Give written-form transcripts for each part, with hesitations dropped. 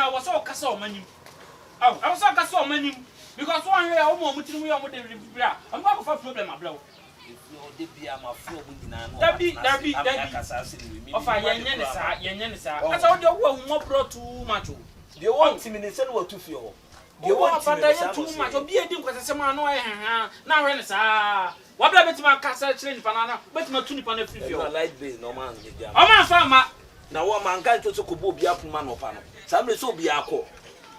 I was all castle money. Oh, I was all castle money because one year I'm more much. I'm going to have a problem, my blow. That be of a Yenisa. That's all your work more brought too much. You want him in the center to feel. You want too much of being because someone know now, Renessa. What about my castle train banana? But my tunic on the free light bill, no man. Oh, my farmer. Now, one man can't to go be up man of panel. Somebody so be a call.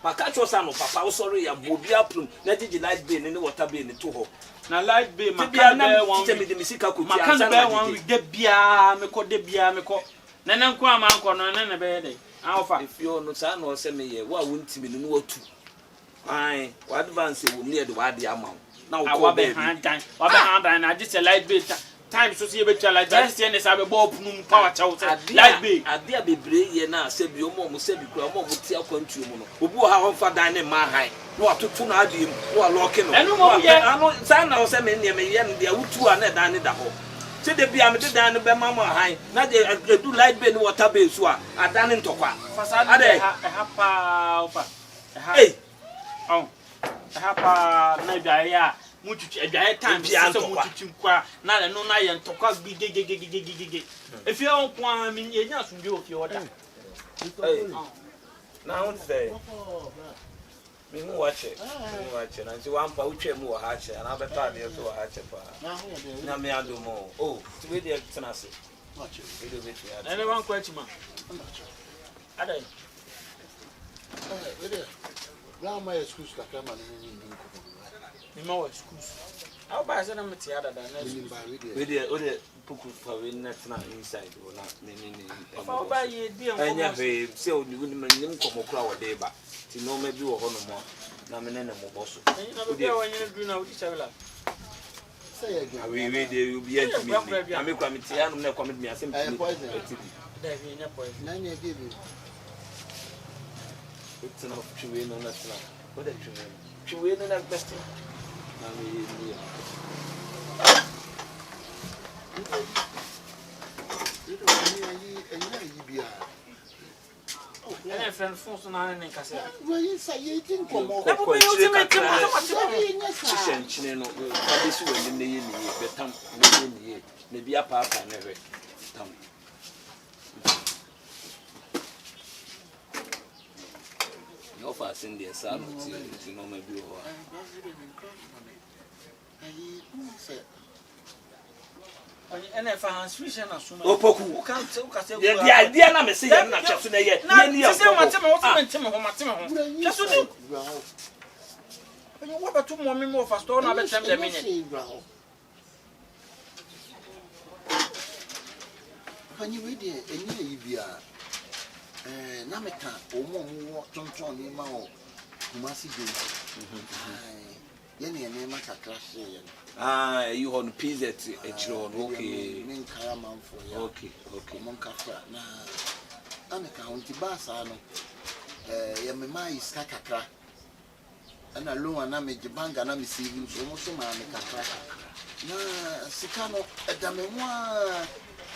My catch was son of Papa, sorry, I will be up. Let the light bill in the water be in the two hole. Now, light bill, my bear one tell me the Messica could bear one with the beer, me call the beer, me call. Then come uncle, and a bed. If you're no son or send me, what wouldn't be no two? Aye, what advance will near the wide amount. Now, I will be hand time. I just a light bill. Time to see a bit like that. Yes, I have a ball power child. Light be. I dare be brave, and I said, your mom will say, because I'm going to tell country. Who have for dining my high. No, to tune out him, who are locking. And no more yet. I know, son, I was a man near me, and they are two are not done in the hole. Say the piano down the Mamma high. Now they do light bin water base, who are done in Toka. Hey, oh, I have maybe much a time to now no night and to cause big. If you don't want me, you just do if you order. Now say, me watch it, and you want pouch more hatch, and I'll be tired to a hatch. Now, me, I do more. Oh, with the tenacity. Anyone question, man? I don't. Now, my excuse to come in my schools. I'll buy some material with the book for inside or not. I'll buy you, dear. I never so you wouldn't come a crowd day back. To know maybe or one more. Nominal boss. And you never go when you do now, each other. Say again, we will be at me. I'm a committee. I'm not coming me as a poison. None you give you. It's enough to win on that plan. What a to win on that best. Friend force on an incas. Well, you say you didn't come over. Maybe a papa never. Your fast in the sun, you know, maybe. And if I have switched and assume, oh, Poku can't say the idea. I'm saying, I'm not just yet. What about 2 more minutes for stone? I'll tell them in it. When you read it, and you are Nameka, or more, Tom, in my own, who must do. Yenny and Nemaka crash. Ah, you on pizza at Echron, okay. Okay, Moncafra. Now, I'm a county bassano. Yamma is Kakakra. And alone, and I'm a Jabanga, and I'm receiving so much of my Kakra. Now, Sicano, a damemoir.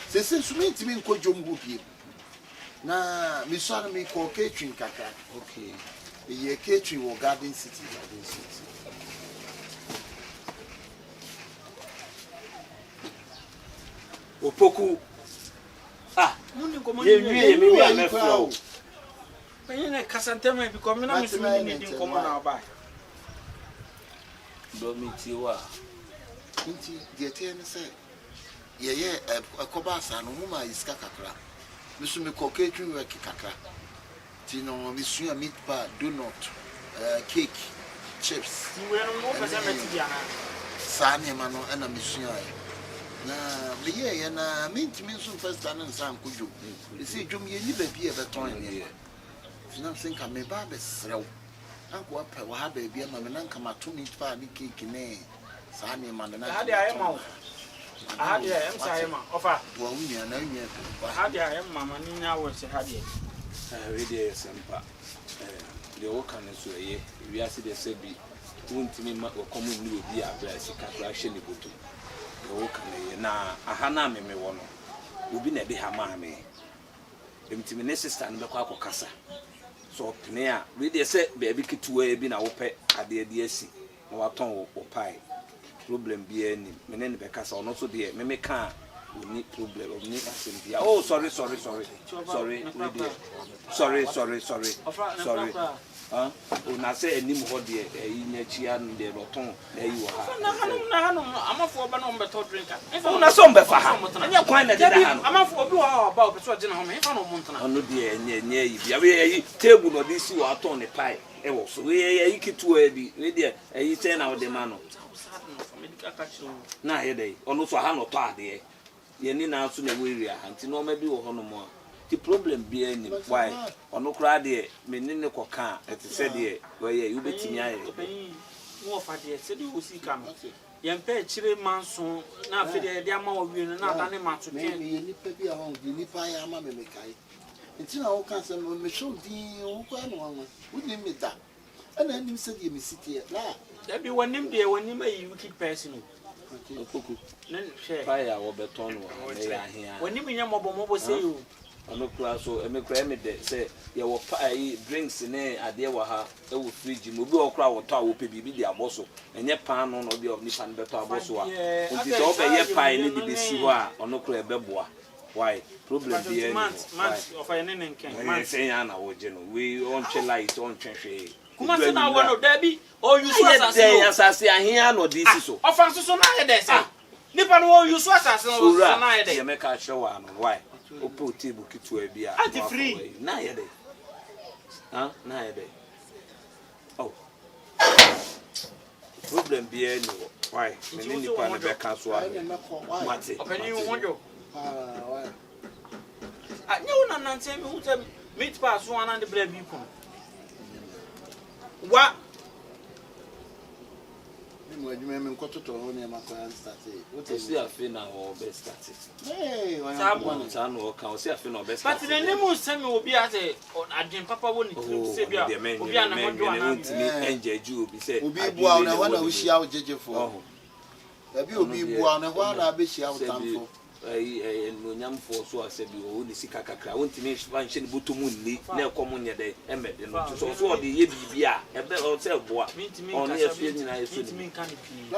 Since you meet me in Kojum. Now, Miss Army called catering Kaka. Okay. The year catering or Garden City. Opoku. Ah, you are a flow. When you make Cassantema become an needing common our by. Don't meet you are. The attendant said, yeah, a cobasa, no woman is Kakakra. Miss Catering work Kakra. Tino, Miss meat bar, do not cake, chips. You were no Sani Mano and a mission. Na me na mint some first time and some could you. You see, Jum, you never be at the time here. If you don't think I may buy the slow. Uncle up, I have a beer, my man come out 2 minutes by the cake in a Sunny man. I had I am sorry, offer. Well, we are no yet. How do I am, Mamma Nina was a haddy. I read a simple. The work on this way, we are the said be won't me or come with you be a blessed actually go to. Na ahana me wono obi na bi hama me emtimi ne sister no bekwa akokasa so pnea we dey say baby kituwa bi na wo pɛ ade de asi na waton wo pai problem bi ani me ne be kasa ono so de me ka oni problem oni asem bia oh sorry una say enim ho de nya chia no de roton na yi wo ha na amafo ba no mbeto drinker una so mbefa ha anya kwan na de ha no amafo obi wa ba obi so je na ho me fa no mo ntana ono de nya yi bia we yi table no de si wo aton ne pai e wo so we yi kitu abi we de yi say na wo de ma no na ye dey ono so ha no to ade ye ni na so na we ria anti no ma bi wo ho no mo the problem be any why ono kra de me ni ne koka eti se de we you betimi aye wo fa de se de wo sika no ye mpa chire manso na afi de ama wo wi no na adane ma to twen me ni pa bi a ho ni pa ya ama me kai nti na wo kan se me show din wo kwa no wanwa wo ni me da ana nim se de me siti la da bi wonim de wonim ayi wicked person okuku nen share fire wo beton wo me ya hia wonim nya mobo se yo ono kra so emekra me de say ye wo pai drinks ne ade wa ha e wo fridge mo bi okra wo to a wo pe bibi de aboso enye pan no no bi of nipa ne beto aboso a nti so be ye pai ne bi si ho a ono kra ebeboa why problem be any man of a nene nken man say ya na wo je no we on che light on hwe kuma se na wo no da bi o use asase ahia no de si so ofan so na ye de say nipa no o use asase no na ye de ye make a show an why opo table kitu e bia anti free na ye dey na ye dey oh problem be any why me ni pa na be ka so a mate opani wonjo why nyu na nante me hu te meet pass one and the bread bi ko wa mo adwuma me nkototo ho ne ma kwa start what is the afi na ho be start hey one time no kan o se afi na be start but the name say me obi ate adwen papa woni trim se bia obi ana mo do ana ntimi enje ju obi se obi bua na wana wo hia wo jejefo abi obi bua na wana be hia wo tamfo no nyam for so asebi o ni sika kakra wontimi fan hye ne botomu nni na ekomu ne de emede no so so de ye bibia ebe o se boa on ye fie nyina ye so ni kan pi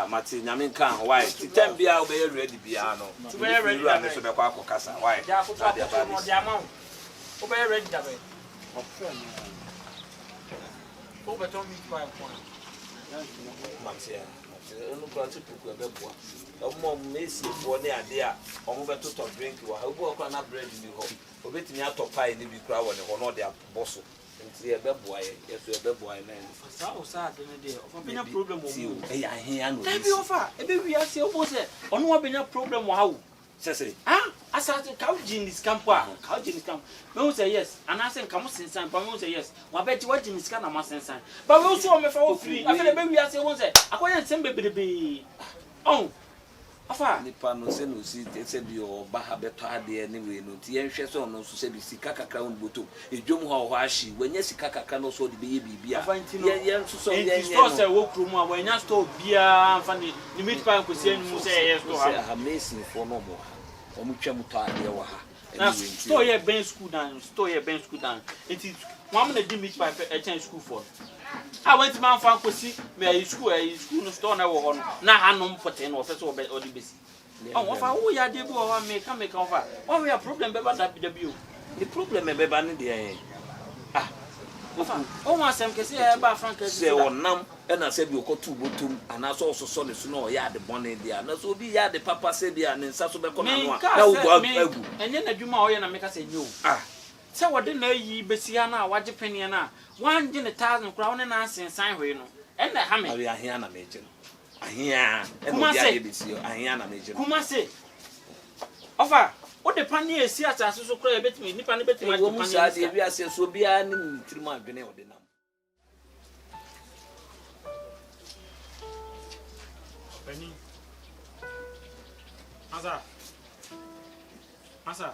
mati nyame kan why ti tambia o be ready bia no to be ready na so be kwa akokasa why ja ko ta no dia ma o be ready da be o be to mi pa ko mati enu kwa tipuku ebe boa omo mesi fo ne ade a omo beto to drink wa obu okra na bread ni ho obetimi atopai ni bi kra wo ne ho no de aboso nti ebe boa ye yeso ebe boa ye na sa o sa de ne de ofa benya problem o mu e ya hia no ebe ofa ebe wi ase obo se ono wa benya problem wa wo sese asate ka ujin this camp a ka ujin this camp me who say yes and I say come sensan but me who say yes wa bet wa jin this na ma sensan but we so me fa wo free afele be wi ase won say akoye nsem bebrebe afa nipa no se no si se bi o ba ha beto ade ni we no ti yenhwe so no so se bi sika kakra won botom edwom ho ahyi wanya sika kakra no so de be ye bibia ye so so ye store say wo krum a wanya store bia amfa ni meat pie kwesi anu se ye store ha amazing for no mo o mu twam to ade wa ha store ye ben school down it one na di meat pie e chen school for I went to man fan kwesi me school no store na wo ho no na hanom pote no ofese o di besi oh ofa wo ya de bi o wa me ka ofa what we have problem be ba da bi o the problem be ba ne de ofa o wa sem kesi e ba frank kesi se wonam e na se bi okotu botum ana so so ne so no ya de bone dia na so bi ya de papa se bia ne nsa so be ko na no a na wo agu enye na dwuma o ye na me ka se nyo se wode na yi besia na waje penie na wanje ne 1000 kura wona na sensan hwe no enne ha me abi ahia na meje no ahia e no dia ye besio ahia na meje no kuma se ofa o de panie esi atase so kura e betimi nipa ne betimi ati panie musa de bi ase so bia ne ntirima adwene o de nam Penny asa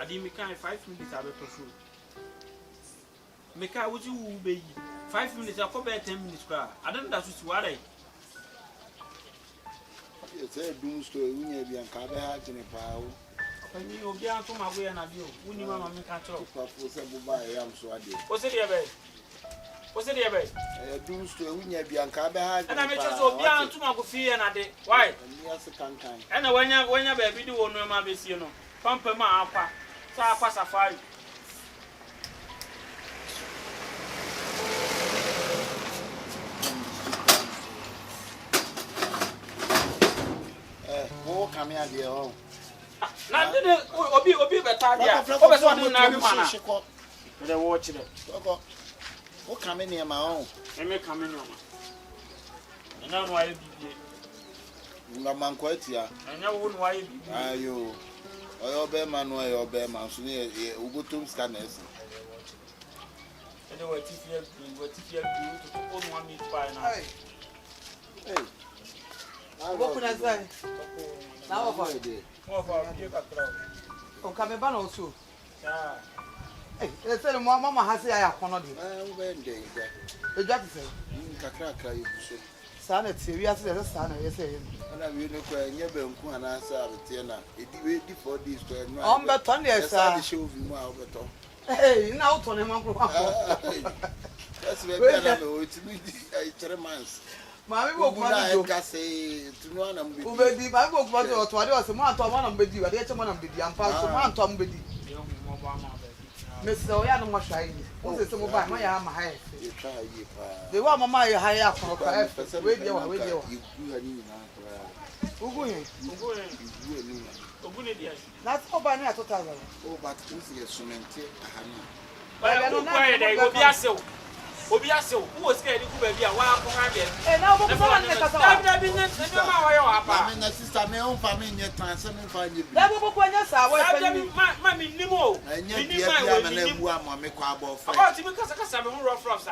adi mi kan 5 minutes abeto so meka wuji wu be yi 5 minutes akobe 10 minutes kwa adan da su si ware ye say dun story unya bi an ka be ha jine pa o Pani obi anto ma we na dio. Wuni mama me ka cho. Papa say buba yam so ade. O se de be. O se de be. Do sto wunya bia nka be ha. Na me cho so obi anto ma go fie na de. Why? Ni ase kankan. Na wanya ba bi di wo no ma be sie no. Pampa ma akwa. Sa akwa safari. Wo kame ade o. Na de obi beta dia. O be so na bi mana. De wo chire. Koko. Wo kame ne ma o. Me kame ne ma. Na no aye bibie. Na manko atia. Anya wo no aye bibie. Ayo. Oyo be ma no oyo be ma so ne ugotum scanners. De wo tifia to ko no am meet pie na. Hey. Boku na zai. Na wo fa. Mo fa bie ka tra. O ka me ba na osu. Ah. Eh, say mo mama ha se ya kono de. Wo be ndey da. Eja ti say. Kakra yubuso. Sa na ti wi ase de sa na ye say. Ana wi no kwa nye be nku ana sa abete na. Edi we di for this to no. On be ton de sa. Sa de show vi mu a obeto. Eh, na o ton e man kro kwa. That's we be na me o ti mi di 3 months. Ma mi bo kwa do. Ka say tunu ana mbe. Ubedi, ma mi bo kwa do to ade o se mo anto ma na mbedi, ade che mo na mbedi ampa so mo anto mbedi. Yo mo ba ma be. Mr. Oya no mo hwai ni. O se mo ba ma ya ma ha e. E try ye pa. De wa mama ya ha ya kono kwa e. We dia wa. Igu hani na kwa. Ugu yin. Igu ni. Ogune dia. Na to ba ni atota za. O but usi ye sumente ahani. Ba no kwa dey obi asew wo sika di ku ba bia wa ko ha bia. Na wo ko fa na ka sa. Da bi ne ma wa yo apa. Ma na sister me on fa me nye trans me fa nye bi. Da bo ko nya sa wo fa ni. Ma mi ni mo. Nye bia bia ma na bu ama me kwa bo fa. About mi kasa me ho rough sa.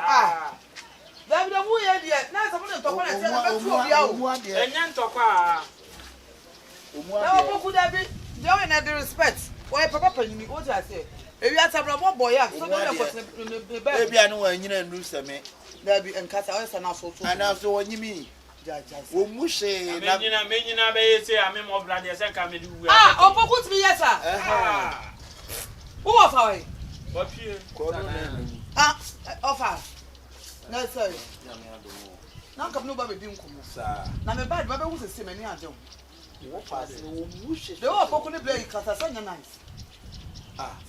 Da bi da mu ye dia na sa mo de to ko na se na be tu obi a o. Enya ntokwa. Na wo ko da bi dey we na the respect. Wo e papa panyi o ja say. Ewi atabra mo boy a so no le ko ne be. E bia no wa nyina ndu se me. Da bi enkasa o se na so to. Ana so wonyimi. Ja. Wo mu she na me nyina be yese ame mo brother se ka me di wu. O poku timi yesa. Who of her? What pie? Offer. No sorry. Na kam no ba be dim komo. Na me bad ba be wu se me ni ade o. wo pass wo mu she. De wo poku ne play kasa so nya nice.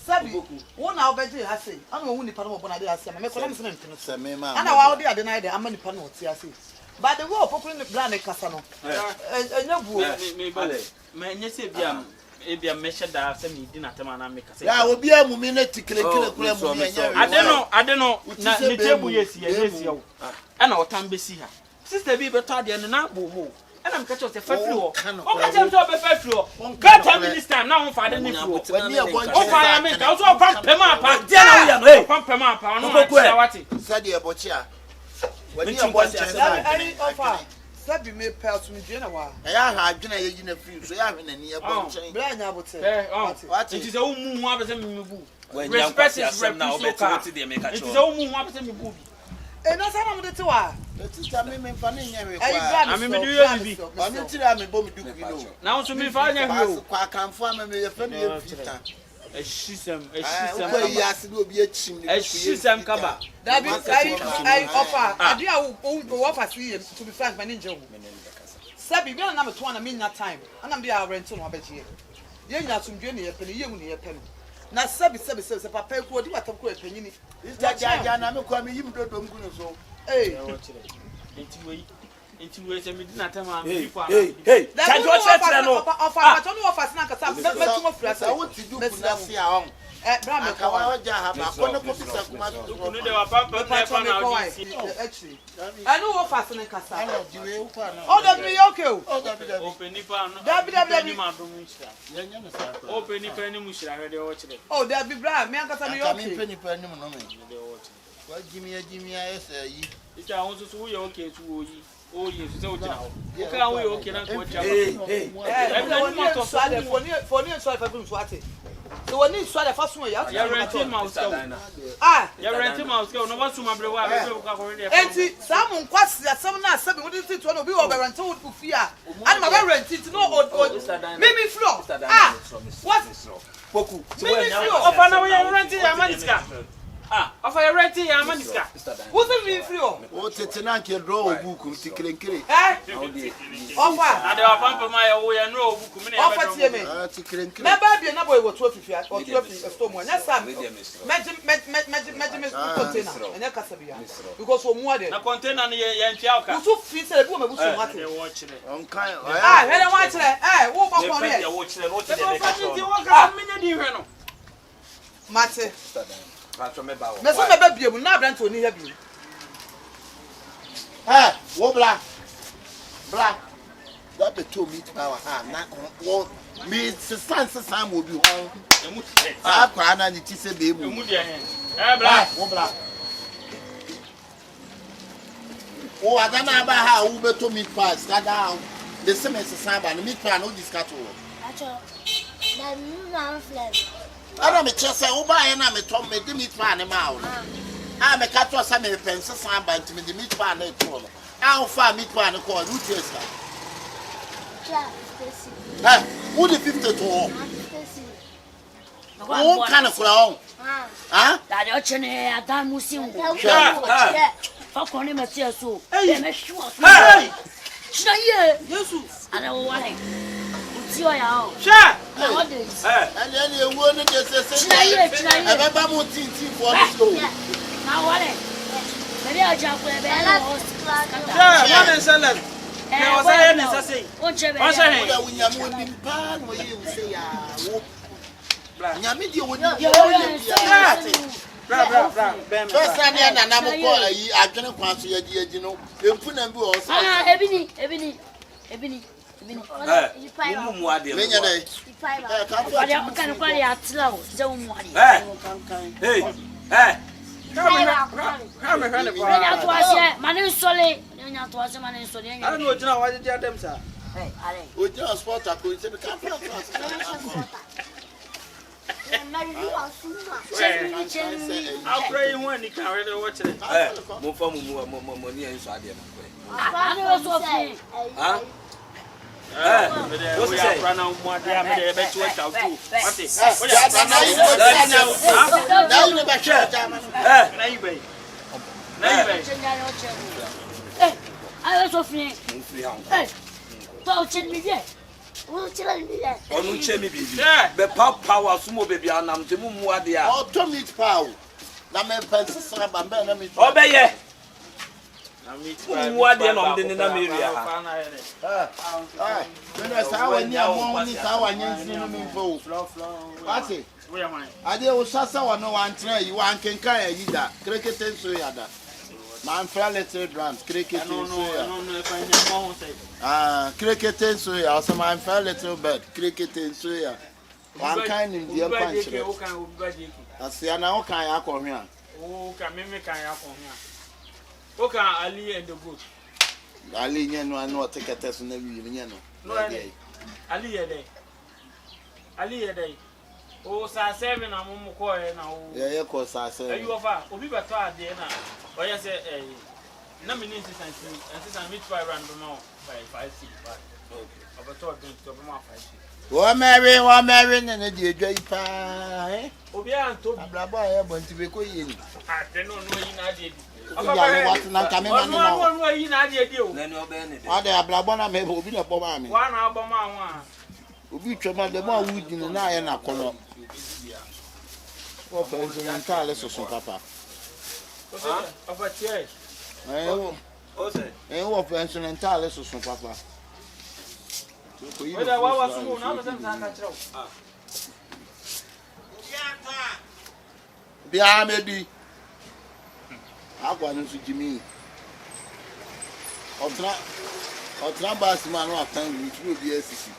Sabi, wo na obeje ha sei. Ana wo nipa no bo na de ase ma me kola me se ntino. Se me ma. Ana wa ode ade na ide ama nipa no oti ase. But the wo poku ne bla ne kasa no. Enya buo. Me bale. Me nya se bia ebia mesha da se me di na tema na me kasa. Ya obi amu mi na tikile kule mu mi enya. Ade no na ne tebu yesi o. Ana otan besi ha. Sister bi beto ade no na bo mo. And I'm catching the faflu. O catch him to be faflu. Got him this time now on father nifu. O fire me ka so pam pema pa. Dia na wo ya no eh. Pam pema pa no ma wati. Sadi e bochia. Wani ya bochia. Ani offer. Sabi me pel to me dwena wa. Ya ha adwena ye gina free so ya hwe na ni e bonchen. Bra nya bote. What? It is a umu wa be se me bu. Respect is now better the make a choice. It is a umu wa be se me bu. E na sa na mo de te wa. Sister me fa na nya hwe kwa. Ami me do ye bibi. Oni tira me bo me duku bi no. Na so me fa nya hwe o. Kwa kanfo ama me ye fa na ye fita. Eshisem Ko yi ase bi obi achim ni. Eshisem kaba. That be I offer. Adi a wo offer to be frank my ninja wo. Sabi bi na me to na me nya time. Ana me ya rent no abeje. Ye nya tumdwe ne ye pe ne ye mu ne ye pe no. Na sabi papa ku odi watam ko epanyini. Ja na me kwa me yim dodo mgu no so. Eh. Enti we se me di na tema me kwa. Hey. Charge what church no. Offer but no offer na kasa me tu offer sa wo ti du kuna se a on. Bra me ka wa ja ha ba ko ne ko bisa kuma so. Kunu de wa papa na fa na o di. Actually. I know offer na kasa. Ana di we u kwa na. Oh that be okay o. Oh that be. Open ni pa no. Dabi. Ma do mu shira. Ya nya na sa. Open ni pa ni mu shira he de o chire. Oh that be bra me ankasa me okay. Ka me pa ni mu no me. De o chire. Wa jimi ya esa yi. Ita won so wo ye okay tu o yi. O yi so o jina o. O ka wo ye okay na ko ja. Hey. For ni so fa bi so ate. So when you saw the first one, you're renting mouse. Ah, you're renting mouse. No one's to my brother. Auntie, someone quite some not seven. What is it? One of you over and told to fear. I'm my rented to know maybe floor. Ah, what? Poku. You're renting your money. Ah, of a renting your money. What's the mean floor? What's it? And I can draw a book with tickling kiri. Eh? Offer. I don't pump my way and no book. Offer to me. Tickling kiri. Never be a number of 12 feet or 12 feet of stone. Yes, sir. Magic container and a casabia. Because for more than a container and Yalka. So feet a woman who's watching it. On kind. Ah, I don't watch it. Eh, walk on it. Mate. Mese me ba biem na brant oni ha biem. Wo bla. Bla. That be to meet power ha na wo me sesan mo bi ho. Kwa na ni ti se be mu. Bla. Wo bla. Wo ada na ba ha wo be to meet pass ka da. The same sesan ba no meet pa no discuss wo. Acho. Na mi na flex. Ana me chese wo ba ye na me to me di meat pan ma wo. Me ka to sa me pense san ba ntimi di meat pan na to no. How far meat pan ko root taste. Ja, Stacy. Who the 50 to all? Stacy. Who kind of flower? That you chene adam musim. For calling me so. Hey, me sure. hey. China Jesus. I don't want it. Sure ya. Sure. Nowadays. And then you won it just China. Remember mo tin for this go. Now what? Maybe I jump with a Yeah, one is selling. I was saying this say. What's your What's your name? We nyam won nim pa no you say ya. Nyame di won Bra. First time na mo ko ayi adwene kwan so ye no. Empu na bi o so. Ebini. Mumu ade. Menya dai. Kan kwali atlawo, ze umwali. Nya to ase, mane sole, nya to ase mane sole. I don't know now what did them sir. O just sport akọ se be kan fast. I'll pray you when you can really watch it. Mo fa mo ni en so ade na. Ane wo so fi. What's that? Run out more damn it, bet you out too. What's it? Now you never share. I was offering. Hey, don't me yet. We'll tell me that. Onu che mi bibi. Be power sumo baby anam te mumu ade a. O to meet power. Na me pense sa ba be na meet. Obeye. Mumu ade no mde ni na meria ha. When I saw when you are ni sa wa nyansi no me fo. What's it? Where am I? Ade o sasa wa no wan try you wan kenkan ayi da. Cricket so ya da. Man fra little drums cricket so ya. No, if I know say. Cricket so ya. So man fra little bird cricket so ya. Wan kind in the punch. Asia na o kan ya ko hwe a. O kan me kan ya ko hwe a. O kan Ali and the goat. Ali nye no anu otekete so na wi nye no. No Ali ye dey. O sa 7 na mo ko e na o. Ye ko sa 7. You offer obi beto ade na. O ye say na me insistance meet 5 rand no by 5 6 but okay. Obeto den to be ma 5 6. Wo Mary na di edwa ipa Obi an to ablabo aye bonti be ko yi ni. Ade no yi na ade di. Ya what na kame ma no. No yi na ade di o. Na ni obe ni. Ade ablabo na me obi na bo ma me. Wa na abo ma ho a. Obi twema de ma wudi ni na aye na kono. Wo fa instrumental so papa. Ofa tie. O se. Wo fa instrumental so papa. Whether what was who now them can throw. Bia me di. Agwa nsu jimi. Otra bas man wa kan wi tru bi asisi.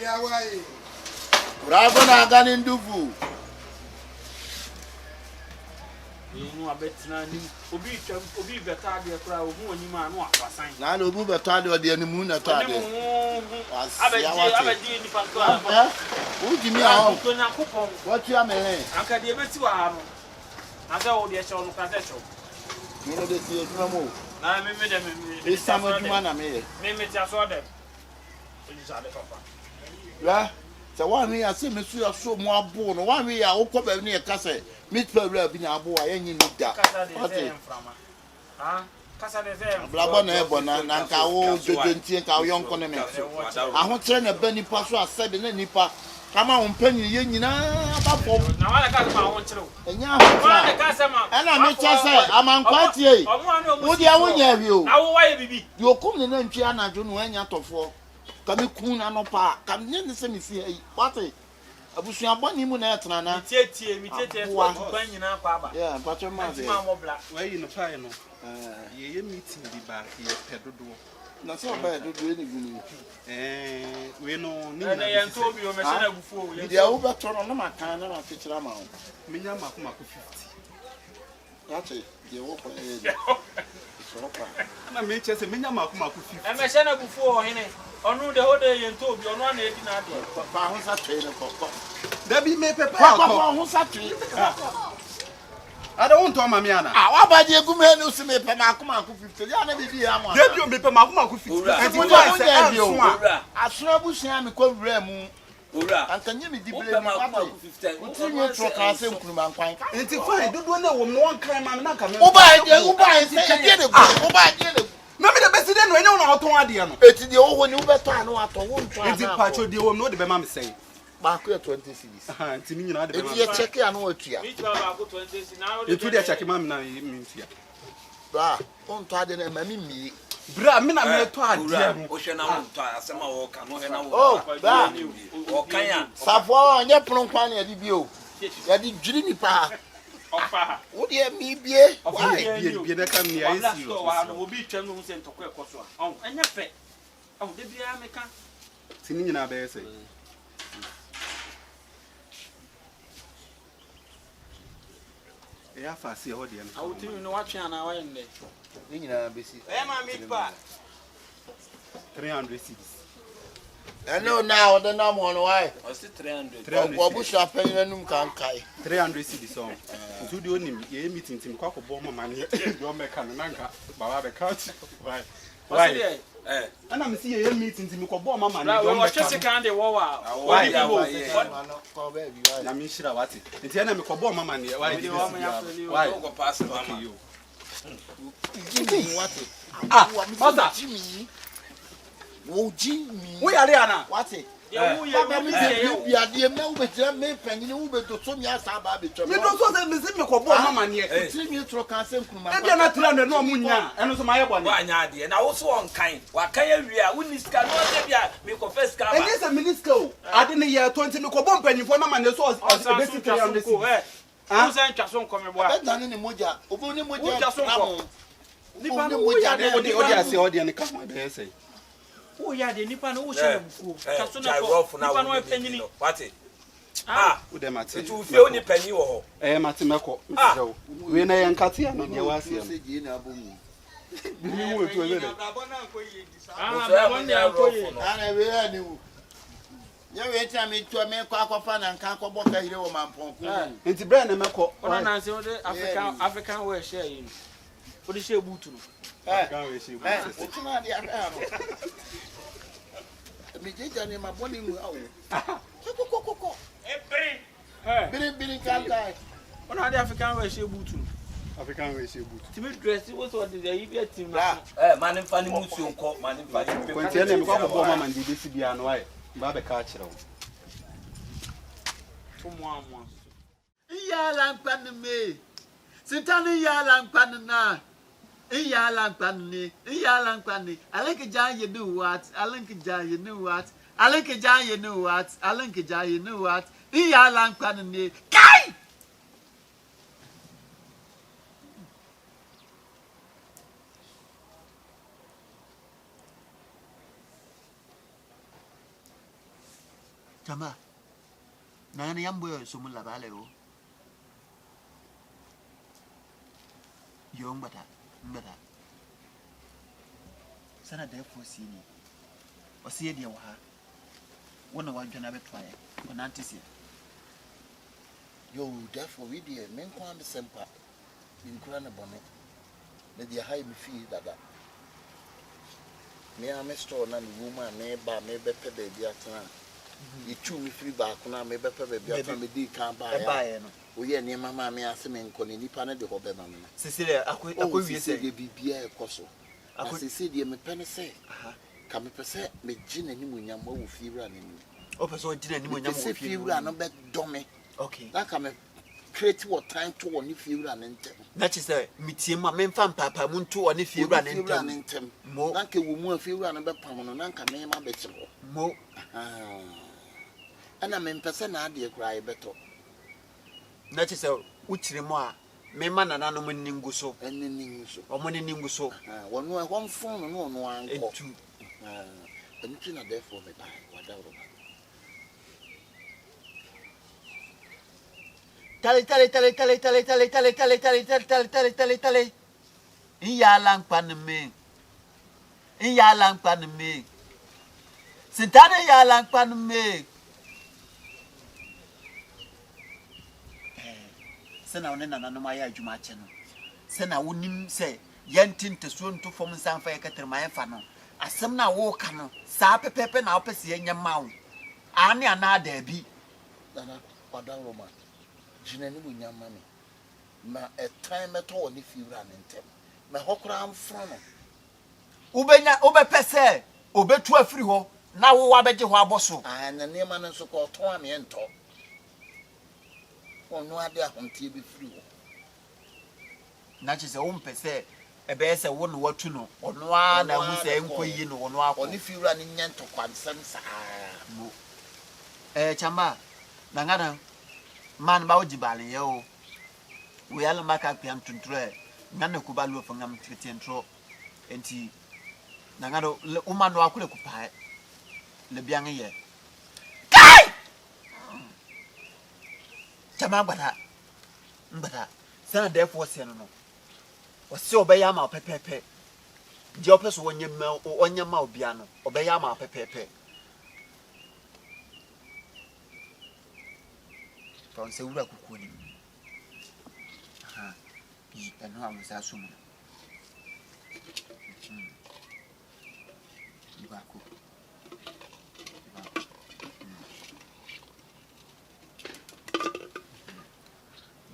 Ya wai. Bravo na gani nduvu. no abetina ni obi beta de kura ohu onima no akwasan na obu beto de ode animu na to ade abeji ni panto ujimi aho to na kupon what you am here anka de beti wa ha no asa o de echo no ka se echo me no de ti eduma mo na me e samo eduma na me me ti aso de ojisa de papa la se wa mi ase me su aso mo abo no wa mi ya ukọ ba ni e ka se meet pebra bi na abo wa yenyi ni da ate kasa de ze blabo na ebo na nka wo jojontie nka wo yonko ne me aho kire na ba nipa so asebe na nipa kama wo mpanyi ye nyina ba fo na wala ka ma ho kire enya ho wala ka se ma ana me cha se amankwa tie wo dia wo nya wi o na wo waye bibi yo kum ne na ntwi anajo no anya tofo kami kun na no pa kam ne se me si ai wate abusuan boni mu na etena na mitete so ban nyina kwa aba yeah pacho ma ze ma mobla why you no fine no ye meeting bi ba ye pedodo na so ba do do ni gunu we no ni na ye nto bi o me se na bufu o ye dia wo beto no na makan na fikira ma o menya makoma ko 50 yache dia wo ko so pa na me chese menya makoma ko 50 e me se na bufu o hene onu de hode ye nto bi onu na edi na ade pa ho sa twe ne ko da bi me pepe pa akọ ho sa twe ada won to mama ana wa ba je gume ni usi me pe ma akoma ko 50 ya na bibi ya mo da bi o me pe makoma ko 50 enti mo mo ja se ya bi o ora aso abusuan mi ko wura mu ora anka nye mi dibile mi papa uti nye tro ka se nkuruma nkwan enti fine dodo na wo mo won kan ma na ka me uba se e die ne bu uba die ne na me de besi de no enyo na oton ade no eti die wo ni ubeto anu ato wo ntwa na enti pacho de wo no de be ma me sei ba ko 20 cedis enti ni nyina de be ma eti ye check ya no atua mi twa ba ko 20 na o etu de check ma me na mi ntia ba on to ade na ma mi mi bra me na me to ade o hwe na wo to asema wo ka no hwe na wo oh ba o kan ya safo nye pron kwan na di bi o ya di dwiri ni pa ofa wo de mi bie why bie de kam ni ai si o wa no obi twam no se ntoko ekoso a on enya fe o de bia me ka ti ni nyina be sei ya fa si ho de no awuti no watwe ana wa yende ni nyina besi e ma mi pa 300 cedis eno na o de na mo no why o si 300 wo bu sha pen nanum kan kai 300 cedis on ntu de onim ye meeting tim kwa ko bo mama ne do me ka no nanka baba be couch why ana me si ye meeting tim ko bo mama ne do me ka no kan de wo wa why ko ba bi why na mi shira wati nti ana me ko bo mama ne why why go pass mama Jimmy what mother Jimmy wo Jimmy wo yare ana what ye wo ye you be ade me wo betira me panyin wo beto so mi asa ba betwa me do so se me si me ko bo mama ne e ti mi tro kan se nkruma bia na 300 no munya eno so ma ye bone wa nya ade na wo so on kan wa kan ya wi a woni ska no de bia me ko first ka ba enye se minister o ade ne ye 20 me ko bo mpanyifo mama ne so besi 300 ah usa ntwa so nkom bo a be dan ne moja obo ne moja Moja so nko. nipa no moja ne odi ase odi ne ka mo be sei wo ya de nipa no wo hye bufuo twa so na nko ko nipa no e panyini what wo de mate tu fie oni pani wo ho mate meko msejo we na ye nkate ya no de wa ase am se ji na abomu bi mi wo tu ele de ah bo ne akoye ana we ya ni wo ye we ti am tu me kwa akwafa na nka akọbọ ka hire wo mamponku nti bra na meko ona na se wo de african we share yin wo de share butu no ka we shi o tuna de ara no mi jeja ni ma boni mu awo kokokoko biri kan kai ona de african we share butu no African we shi butu timi dress wo so de yi bi team na man fa ni musu nko man fa ni ko nti na me ko bo mama ndi besi bia no ai ba be ka kire wo to mo amwa iya lampan me sintani ya lampan na iya lampan ni alenke jan you know what iya lampan ni kai Tama. Nani yambo yo sumu la bale o. Young butter. Sana therefore see me. Or see dear ha. One of one can have a try. When Auntie see. Yo, therefore, we dear men can't semper in Crana Bonnet. Let the high me feel that. Me, I'm a store and woman, neighbor, maybe baby at time. You chew me free back when I may be baby at time, me can't buy. We are near Mamma, me ask me in Conny Panade or Bemama. Cecilia, I could say, be a cosso. I could say, dear, me penny say, come per se, me gin and you young move few running. Oh, so didn't you say few run a bit dummy. Okay, that come create what time to one if you run in them. that is a meeting my men fan papa moon to one if you run in them. More like a woman if you run about Pamon and come in my bed. More, and I mean, person idea cry better. that is a which remark. Me man and animal ninguso, and then or money ninguso. One phone and one and two. And you are there for me by whatever. Tally. In ya lang pan me. Sintana ya lang pan me. Sena onena na no maya adwuma che no. Sena wonim se yentin tesuo nto fom sanfa yekatrema yefa no. Asem na wo ka no. Sa pepepe na opese yenya mawo. Ane ana da bi. Dana whatever man. Jinani bunyamani. Ma a time at all if you run in them. Ma hokra am from. Ubenya obepese obetu afiri ho na wo wabeje ho aboso. And the name man so called Tommy and talk. Oh no idea until be free. Na chise wo mpese ebe se wo no watu no ono a na hu se enkoyi no ono akọ. Oni fi run in to kwansam sa. No. Chamba na ngada man ba ojibale ye o. We ala maka pian tuntre. Ngana kubalu fo ngam tretentro. Enti na ngada uma no akule kupa. Le bian ye. Kai! Chama mbata. Sana therefore se no. O se obeya ma pepepe. Di opeso onye ma obia no. Obeya ma pepepe. From se wura kukuni. Aha. Yi eno amusa sumu. Ibako.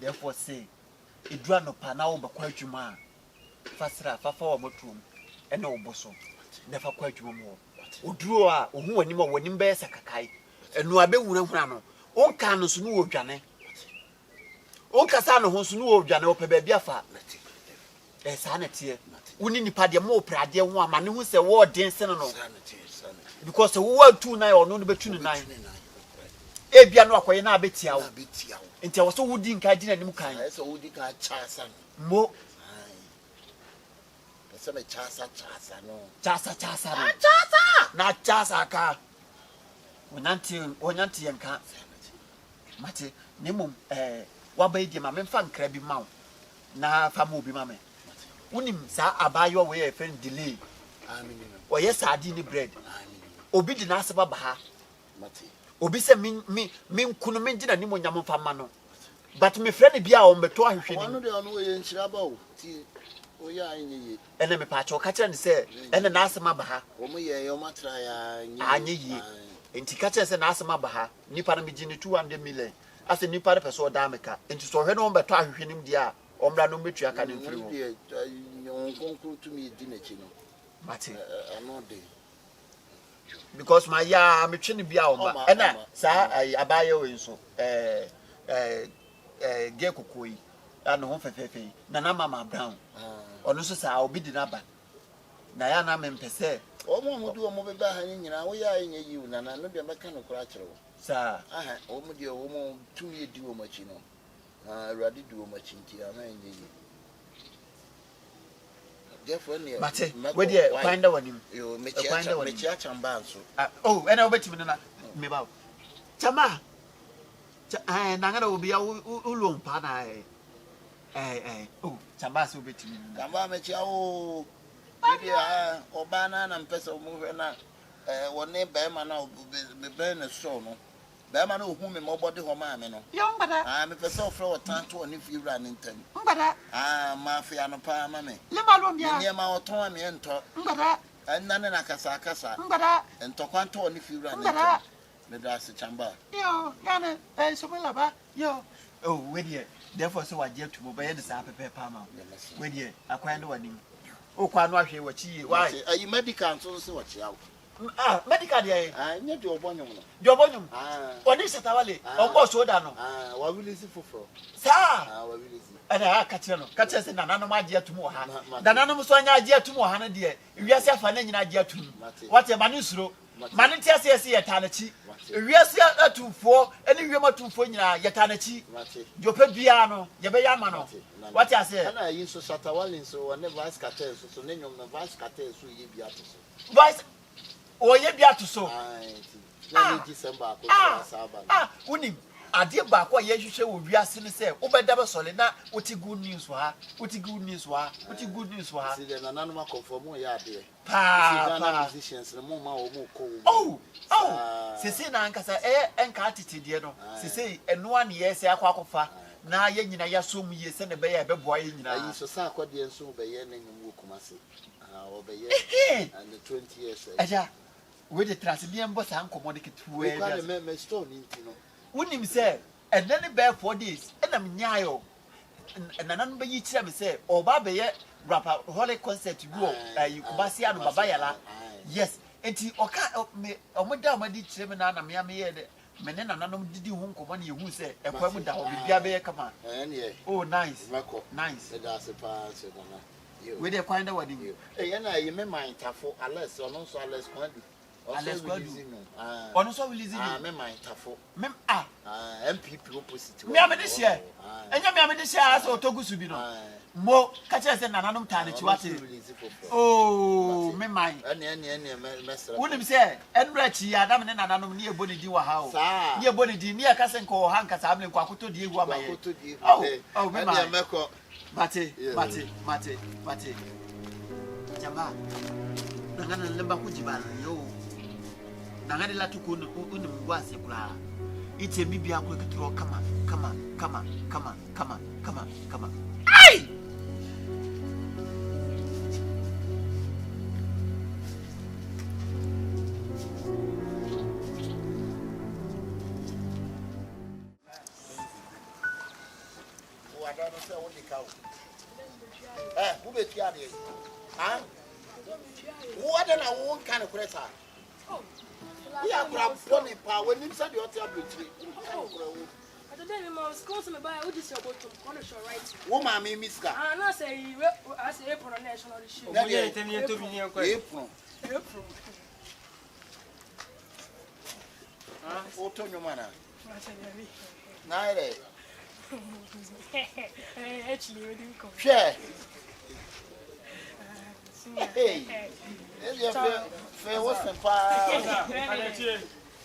Therefore say idura no pa na wo bakwa adwuma fasra fafa wo motum ene oboso nefa kwa adwuma mo oduro a ohu wanim a wanim be sakakai enu abewura no onka no so no wodwane onka sa no ho so no wodwane wo pe ba bia fa sa na tie woni nipa de mo prade ho ama ne hu se wo den se no because wo atu na ono no betu ne nan ebia no akoye na abetia wo nti wo so wudi nka gina nim kan so wudi ka chasa mo so me chasa no chasa no na chasa ka onyanti yanka mate nemum wabai di ma memfa nkra bi ma na famo bi ma me unim sa abayo we e fen delay oye sadi ni bread obi di na aseba ba ha mate obi se min kunu min gina ni mo nyam fa ma no but me friend bi a o mbeto ahwehwe ni ono de ono ye nchira ba o ti o ya anyi ene me pa cho ka kire ni se ene na asema ba ha o mo ye yo matra ya anyi yi enti ka kire se na asema ba ha nipa na bigini 200 million ase nipa de peso da meka enti so hwe no mbeto ahwehwe nim dia omra no metu aka ne mfiri wo on conclude to me di na chi no mate ano de because my ya me twene bia o ba ena sa abaye we nso ge kokoi ana ho fefefe na na mama brown ono so sa obi di na ba na ya na me mpese o mo du o mo be ba ha nyina wo ya enye yi na na no de meka no kura kire wo sa aha o mo de o mo tumi edi wo machi no awrade du wo machi nti ana enye yi therefore ne mate we de find out him yo me chia chamba nso oh ena obetimi na me ba chama na ngara obi ya ulompa na Oh, Chambas will be to me. Kamba mechi o. Bibi obana na mpesa omuhwe na woni be ma na be na so no. Be ma na ohu me mo body ho ma me no. Young brother. Me pesa ofre wotan to oni fi wura ni ntam. Brother. Ma fi ano pa ma me. Le balom ya. Ni ma oton me ento. Brother. Nane na kasa. Brother. Ento kwanto oni fi wura ni ntam. Me da se Chamba. Yo, Gana, so well ba. Yo. Oh, wait here. Therefore so I get to obey the sap palma. Wait here. I quite one. Oh, quite wash here what she. Why? Are you medical so what you Medical day. I need your bonum. Your bonum. What is it, Awali? Of course, what I know. What will you see for? Sir, and I catch us in an animal idea to more. The animal so an idea to more, Hannah dear. If you are an idea to what a manusro. Manitia says here, Tanachi. We are here 2-4, and if you are 2-4, Yatanachi. Your piano, Yabayamano. What I say? I used to Shatawalin so never ask Cates, so name of Vice Cates who ye be at us. Vice or ye be at us so. December. Winning. I did back what you show we are seeing say, over double solid. What good news were? What good news were? What good news were? See, then an animal conform more yard there. Pa musicians, the moment or more cold. Oh, Sissy Nancasa, and Catty, dear. Sissy, and 1 year say a quacofa. Now, yen, I assume ye send a bear, a boy in I used to sack what the so by yen and Wukumasi. Over and the 20 years. Aja, with the Transylvanian boss and commodity to a stone, you know. Wouldn't him say, and then a bear 4 days, and I'm nyayo. And an unbay each say, or Babaye, rap out holy concert to go, you Kubasian Babayala. Yes, and he or me, or Madame Chairman and Miami, Menena Nanum did you won't come you who say, a woman that will be Yabe come on. Oh, nice, nice. That's a pass. With a kind of what you. And I remember my tafo, unless or no so less quantity. Also will listen. My tafo. Mem MPP opposite. Me am this year. And you am this year as Otogusubino. Mo catch us and another time to what oh, me mind. Wouldn't say, and Retchy, Adam and another near Bonnie Diwa house. Near Bonnie D, near Cassenco, Hankas, I'm in Quakuto Di Wama. Oh, Memako. Mate. Jamba. Nangana lemba kujibana yo. Nangani la tukunu mwase kula. Ite bibi yako ikitro kama. Ai! Who be tired? Huh? What then I won't kind of press her. We are grabbing power when you said your tablet. I don't know, school to me by what is your bottom? On the show, right? Woman, me, Miss Car. I say, I say, April national issue. April. Auto your manner. Night. Actually, we didn't come. Share. Hey, fair was a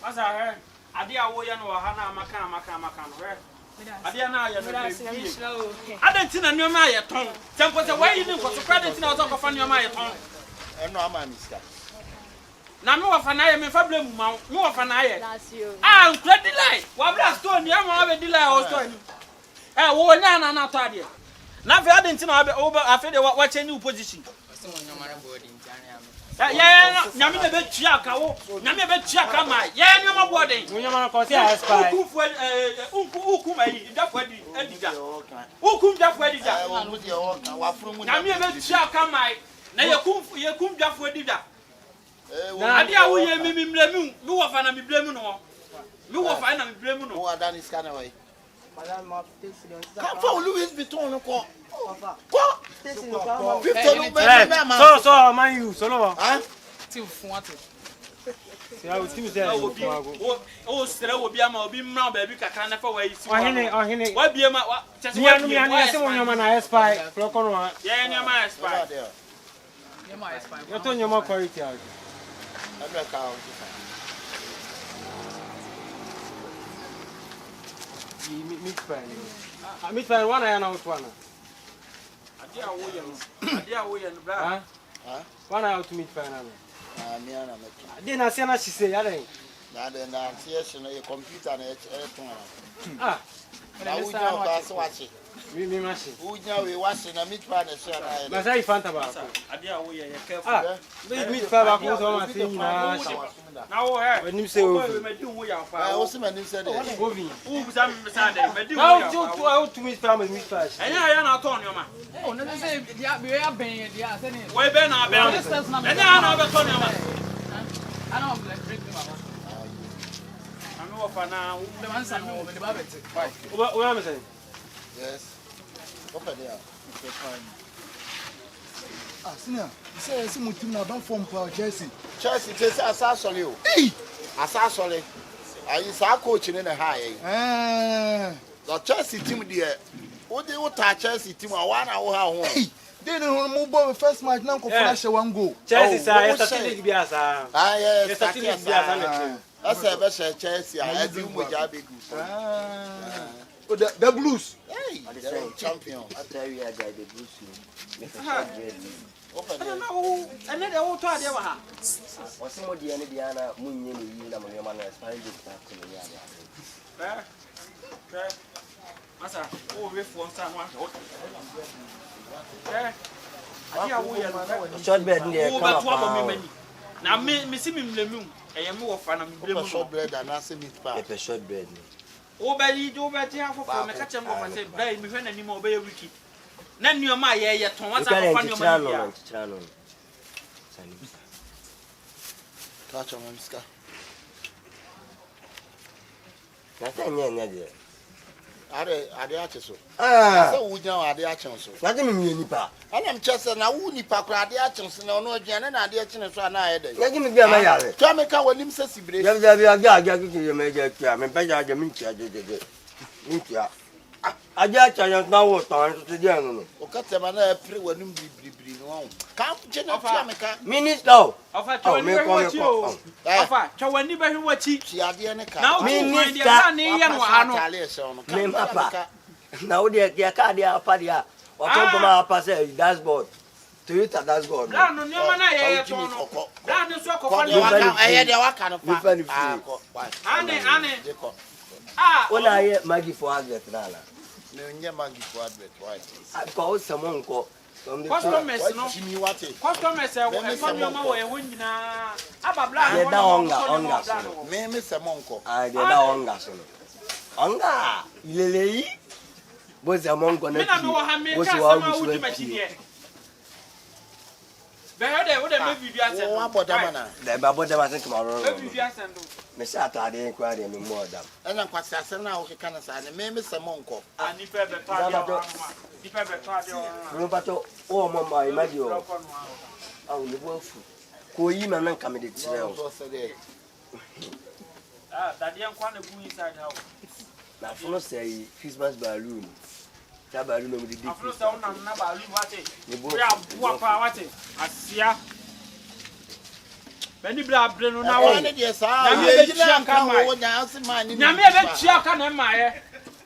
as I heard, I did a way and Hana Macan. I didn't know. I didn't see a new Maya tongue. Some was away you didn't was a credit in our talk of your Maya tongue. And no man is that. Now, no of an eye, me problem, no of an eye. Ah, credit delay. What last stone, you have a delay also. Eh, oh, Nana, not idea. Now, if I didn't know over, I feel what's a new position. Yeah, Yami be chiaka, Yami be chiaka, my, yeah, no more boarding. When you want to call it, spy. Ukum, that way, Edita. Ukum, that way, Yami be chiaka, my, now you come just for Dida. Nadia, we are me blame you of an blame no. You of an blame no. Who are done is kind of way. Come for Louis Vuitton. What? So, man, you solo. Huh? I was still there. Oh, still will be a more beam now, baby. I can't never wait. What be a man? Just one of your man, I spy. Flock on one. Yeah, your man, spy. You're doing your more quality out. Meet by one, I announced one. Wana out to meet final. Me and I'm Then say na she say yare. na the na CS no your computer na Ah. na we now pass watch. Me machine. We now we watch na meet pa na share na. Na say fanta ba. Ade a wo ye careful. Ah. Meet pa ba ko so ma say na. Na wo he. When you say o. Me di wo ya fa. Ah, wo se manim say dey. Ovi. Wo bisa me bisa dey. Me di wo Now ya fa. out to meet family meet fast. Enya ya na to onyo ma. Oh, no say dia be ya ben dia say ni. We be na be. Enya ya na be to onyo ma. I don't break them up. Ami wo fa na wo The man say no, the baba take. O am say. Yes. Open there. Okay, fine. Ah, senior, you say mutim na ban form for Chelsea. Chelsea say asa sole o. Eh! Asa sole. Ayi sa coach ni na ha yi. The Chelsea team there. Wo dey wo ta Chelsea team a wa na wo ha ho. They no move ball first match now ko flash one goal. Chelsea say statistic bi asa. Ah yes, Statistic bi asa na. Asa be share Chelsea a edi mo ja be good. Oh, the Blues. Hey, they're champion. I tell you, I got the Blues. Open I there. don't know. And then they all to ade wa ha. What's more the Diana Munye ni na mo man expire this back to me. Eh. Masa, o we for stand one. Eh. Ade a wo ye no. Short bed there Wo ba to abo me mani. Na me si me mlemu. Eye me wo fa na me Open mlemu. short bread and asa meat pie. A short bed. O ba yi do ba ti afofo me ka chem go fa say bai me hwe na ni ma o ba ye wiki. Na nneoma ye ton wasa fa nneoma ni ya. Touch on Miska. Nothing there. Ade ache so. Ah. Say wo jan ade ache so. Nothing me nipa. Ana mchese na wo nipa kra ade ache so na ono aduane na ade ache so ana aye dey. Nothing me bia ma yare. Twa me ka wanim se sibre. Ya aga kiki me ja tia me pa ja me ntia de. Ntia. Aja cha ya na wo ton so de anu no. O ka te ma na pre wanim bribri no. Ka je na tia me ka. Minister. Ofa chawani be wachi o. Ofa chawani be wachi. Ti ade ne ka. Na o minister na ne ye no ha no. Me papa. Na wo de ka de apa dia. O ko bo ma apa say dashboard. Toyota dashboard. Na no nneoma na ye ton no. Na ne so akofo ne wa wa. ka eye de wa ka no pa. Ane. Ah. Ona ye magi for advert na la. Me nye magi for advert why? Ko someone ko. Customers no. Chimi wate. Customers e wo nneoma wo ye ho nyina. Ababla. Ye da onga so. Me se monko. Ah, de da onga so. Onga ileleyi. Bo se monko na. Me na no ha me ka sama wo di machi de. Be he wo de me video asem. Wo aboda mana. Da ba boda ma se tomorrow. Me video asem do. Me sha atade kwa de me mo dam. Ena kwasi asem na wo keka na sa ne me se monko. Ani pe be to ade. Di pe be to ade. Ro pato o mo ma imagine o. Ah, le bo fu. Ko yi ma nan ka me de tire o. Ah, daddy nkwa na bu inside house. Na follow say Christmas balloon. Ta balloon no me de. Afro sa una na balloon wate. Ya bu pa wate. Asia. Beni bla bre no na wo. Na de sa. Ye jina kan wo nya asema ni. Nyame e be tua ka na ma ye.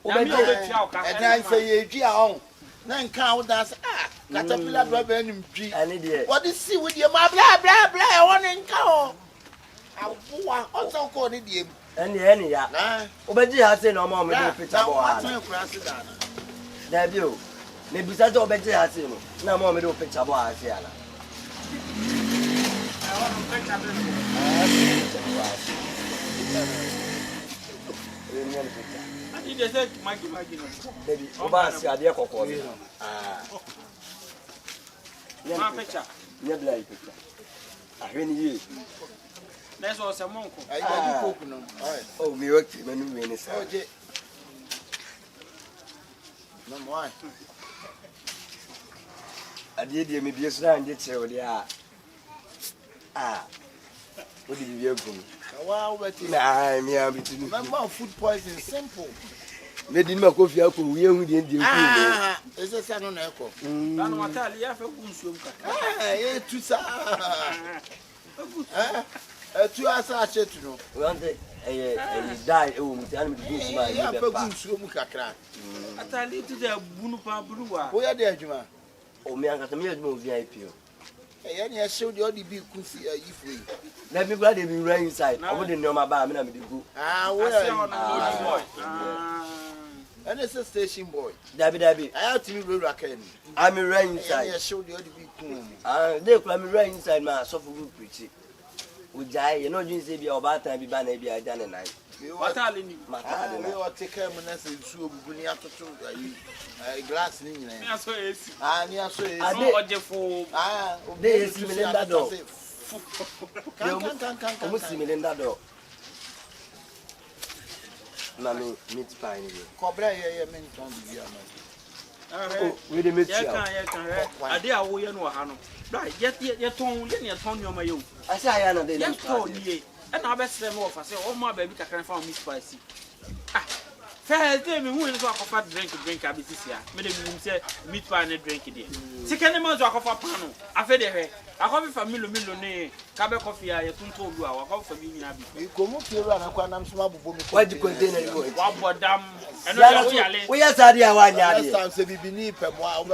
Nyame e be tua ka. E dan say ye dua on. Na nkan wo dan say ah, caterpillar bra ba nim dwi. Ani de. What is see with your ma bla e won nkan o. Awoa, o so ko ni die. Any ya. Na. Obeji ha say no ma me do picture bo ha. Na kura se da na. Da bi o. Me bisa to obeji ha say no. Na ma me do picture bo ha say ala. Ani de say magi no. Baby, oba si ade kokko bi. Ah. Ma picture. Nya bla yi picture. Ahweni yi. Na so se monko. Ai da di koku no. Oh, me work me no me ni sa. Oje. No moi. Ade de me bi so na nje chere o de a. Ah. What did you go? Wow, but Nah, me am between. remember food poison simple. Me di ma kofi akọ we hu de ndi ku. Ah, ese sa no na eko. Na no matali ya fe ku nsuom ka. Eh, tu sa. Tu asa chetu no. We want die o mu tan me di nsu ma Ya ni fe be ku pa. nsuom kakra. Atali tu de bunu pa bunu wa. Wo ya de adwuma. O me anga me adwuma VIP o. Eh ya show the all the big kusi if we. Na me glad they be right inside. Omo de no ma ba me na me dey go. Boy. And it's a station boy. Dabi. I have to be rocking. I'm right inside. Yeah, show the all the big kun. They call me right inside my so for good preach. Ujai, you know you say be about time be ban be I done night. What are you? We will take care of us and so we have to glass in. I saw it. I saw it. I did for they is Melinda door. Can Almost Melinda door. Mami, meat pie in here. Cobra, yeah, men can't be oh, we the meat. I did a way and Wahano. Right, yet you're torn, you're torn your mayo. I say I am the Yes, torn ye. And I best them off. I say, oh, my baby, can find me spicy. Ah, fair, tell me who is off of drink a bit this year. Made him say meat pie and drink it. Second month off of a panel. I fed her. I copy for millionaire. Cabin coffee, I couldn't told you our coffee for me. You come up here and I can't smell. Why do you contain it? What damn? We are sorry, I want last time say we beneath a while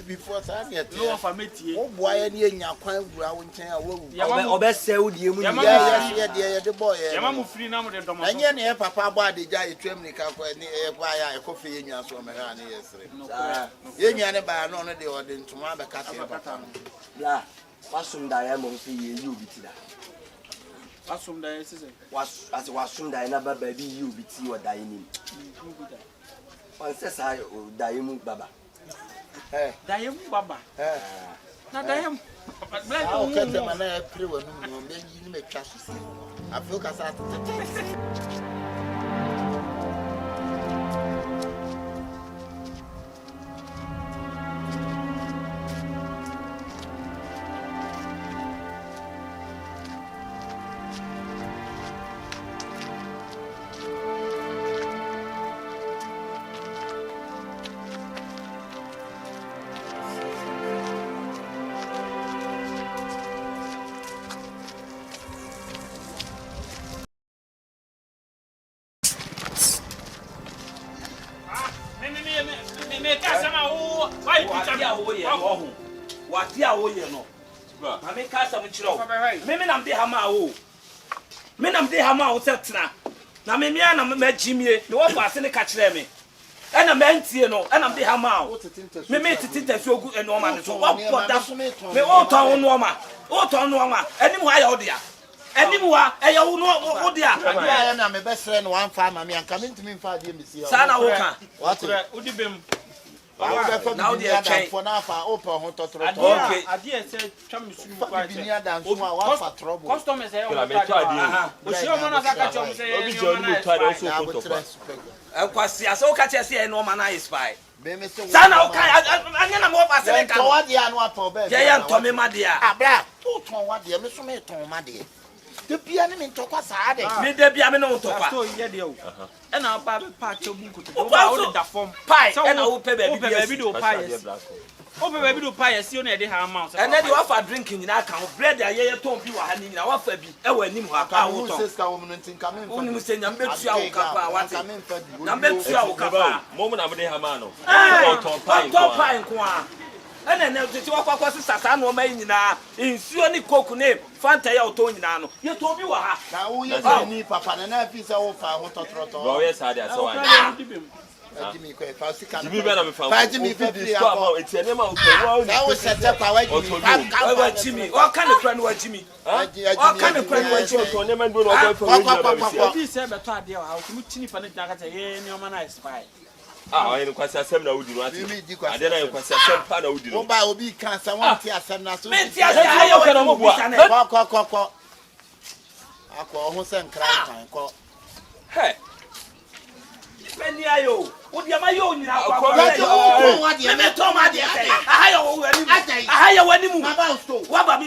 before Sunday. No for me. Oh, boy, any in your quite round chair. Oh, best say, would you? Yeah, the boy. I'm free now with the dom. And yet, Papa body died trembling a coffee in your summer. Yes, you never know the order to my cat. Blah, what's some diamond for you? What's from the was as was soon that another baby you be tea or dining. One says I Diamond Baba. Diamond Baba. Not Diamond. I'll cut them and I pray when you make cash. I feel as I What ya wo ye no ma me ka sam chiro me na mde hama wo me na mde hama wo setna na me mia na ma jimie me wo fa ase ne ka kire me e na mentie no e na mde hama wo me me titita fi ogu eno ma ne so wo poda me o to wo no ma enimu aya wo dia enimu wa e ya wo no wo dia ya na me besre no wan fa ma me anka me ntimi fa de me si sana wo ka what udibem now they are trying for now for open hot to okay adie say twam suru kwa che one for trouble customers say o si o mo na saka chom say obi je onu to ade so ko to enkwasi ase o ka che say no man na spy me say sana o ka anya na mo fa se ka to wa dia no ato be je ya nto me ma dia abra to ton wa dia me so me ton ma dia de bia ne me ntokwa saa de me de bia me no ntokwa so ye de o e na ba be pa che bu nkuto o ba o de da form pai e na wo pe baby do pa yes o pe baby do pa yes o na e de ha amount e na de wa fa drinking nyina ka ho bread ayeye ton bi wa ha ni nyina wa fa bi e wa nim ha ka wo ton o ni se nyam be tu awo ka pa wa te nyam be tu awo ka pa mo mo na mo de ha ma no ton pai nko a ene ne tete wakwa se sasa no ma nyina nsuo ni coke ne fanta ya oto nyina no ye to bi wa ha na wo ye ni papa na na fi se wo fa ho totroto bro yes ade ase wa Jimmy ko fa sika Jimmy be na me fa fa Jimmy fa free akọ eti ene ma o ko na wo set up wa Jimmy wa Jimmy o ka ne friend wa Jimmy o ka ne friend wa Jimmy to ne man do no go for we bi se be to ade ha o mu chini fa ne jaka te ye ni o ma na expire ayi kwasi asem na wudi no ati ade na kwasi asem pa na wudi no o ba obi kan sa won ti asem na so me ti asem ayo ke no mo bua ko akọ ho se nkran kan ko he peni ayo o dia ma yo nyina akọ me to ma dia ahayo wani mu wa ba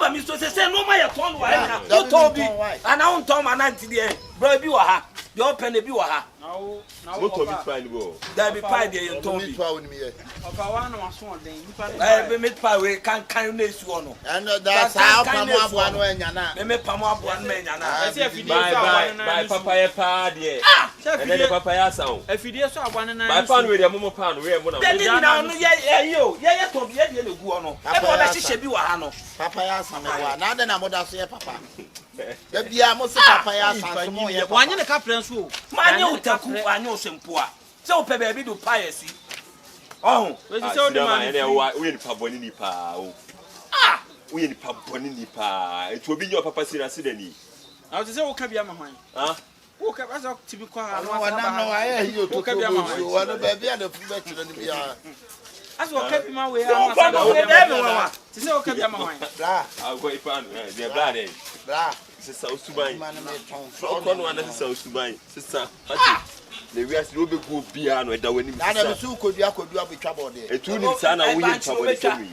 mi sto se no ma ye ton wa na o to bi ana on ton ma na nti de bro bi wa ha Your penny be wa. Now Moto meat pie bo. There be pie there you told me. Meat pie on me. Ofa one was one then. Be meat pie we can nesu ono. And that's how pamo abo no enyana. Me pamo abo no enyana. Bye papaya pa there. And then the papaya sound. Afidie so abane na. By pan we the momo pan we mo na. Then ni na no yo to be dey gu ono. E bo na hihye bi wa ha no. Papaya san wa. Na de na moda so ye papa. Da bia mo se papaya san so mo ye. Wanye ne ka prenso. Manye utaku anye osempoa. Se o pe ba bi do pie si. Oh, we say o de man. We ni pa boni ni pa o. We ni pa boni ni pa. It will be your papa serious ni. Na o say o ka bia ma hwan. O ka ba so tibi kwa ha. No wa ye hiyo to ka bia ma hwan. Wa no ba bia da fu ba chiro ni bia. Aso o ka bi ma we ha. Ti say o ka bia ma hwan. Bra. I go ipan. They bra dey. Bra. Sister Osubai. Man me ton. So kon wan sister Osubai. Sister. Le wi asi obe go bia no e da wani mi. Na na su kodua betwa bode. Etu ni sa na wo ye twa bode semi.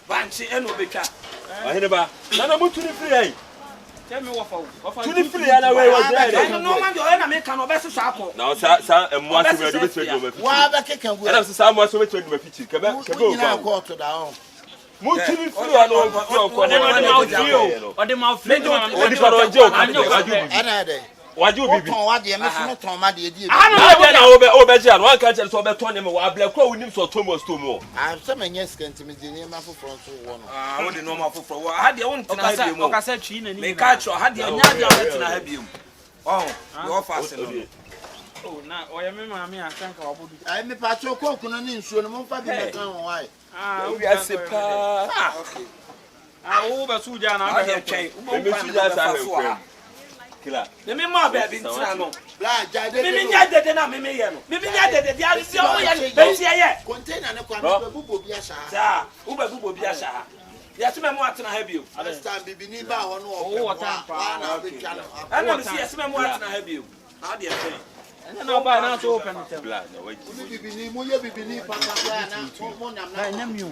Banchi eno betwa. Ahene ba. Na mutu ni free ai. Tell me what for. Tu ni free ana we wa there. No man yo na me kan obeso so akọ. Na sa emu aso we do betwa do ma fi. Wa ba keka gu. Ana sa emu aso betwa do ma fi chi. Kebe o ba. Ko to da on. Mutu ni free ana o ko. Ode ma free. Odi pa do je o ka de. Ana de. Waju bibi. Ton wa de me so ton ma de die. Ana be na obe je an wan ka tell so obe ton dem wa bla ko unim so Thomas Tomo. Ah so me nyes kan timi de ma foforo so wo no. Wo de no ma foforo wo. Ha de won tina ha bi mu. O ka say twi na ni. Me ka cho ha de nya de o tina ha bi mu. Oh, you offer se no. Oh na o ye me ma me asanka wa bodu. Ai me pa cho ko kuno ni nsuo no mo fa bi me kan won ai. We are sepa. Okay. O be su ja na be twen. Me su ja sa he kila. Me ma ba bi ntina no. La ja de. Me nya de na me ye no. Me nya de dia si o ye be ti ye. Container ne kwa me bubo bi asha. Sa, u be bubo bi asha. Ya tu me mo atena ha bi o. Last time bibi ni ba ho no o wata pa. Na be twa no. Ana me si ya se me mo atena ha bi o. Na de twen. Ena na ba na so open tem. Bibi ni mo ye bibi ni papa na mo nam na. Na mi o.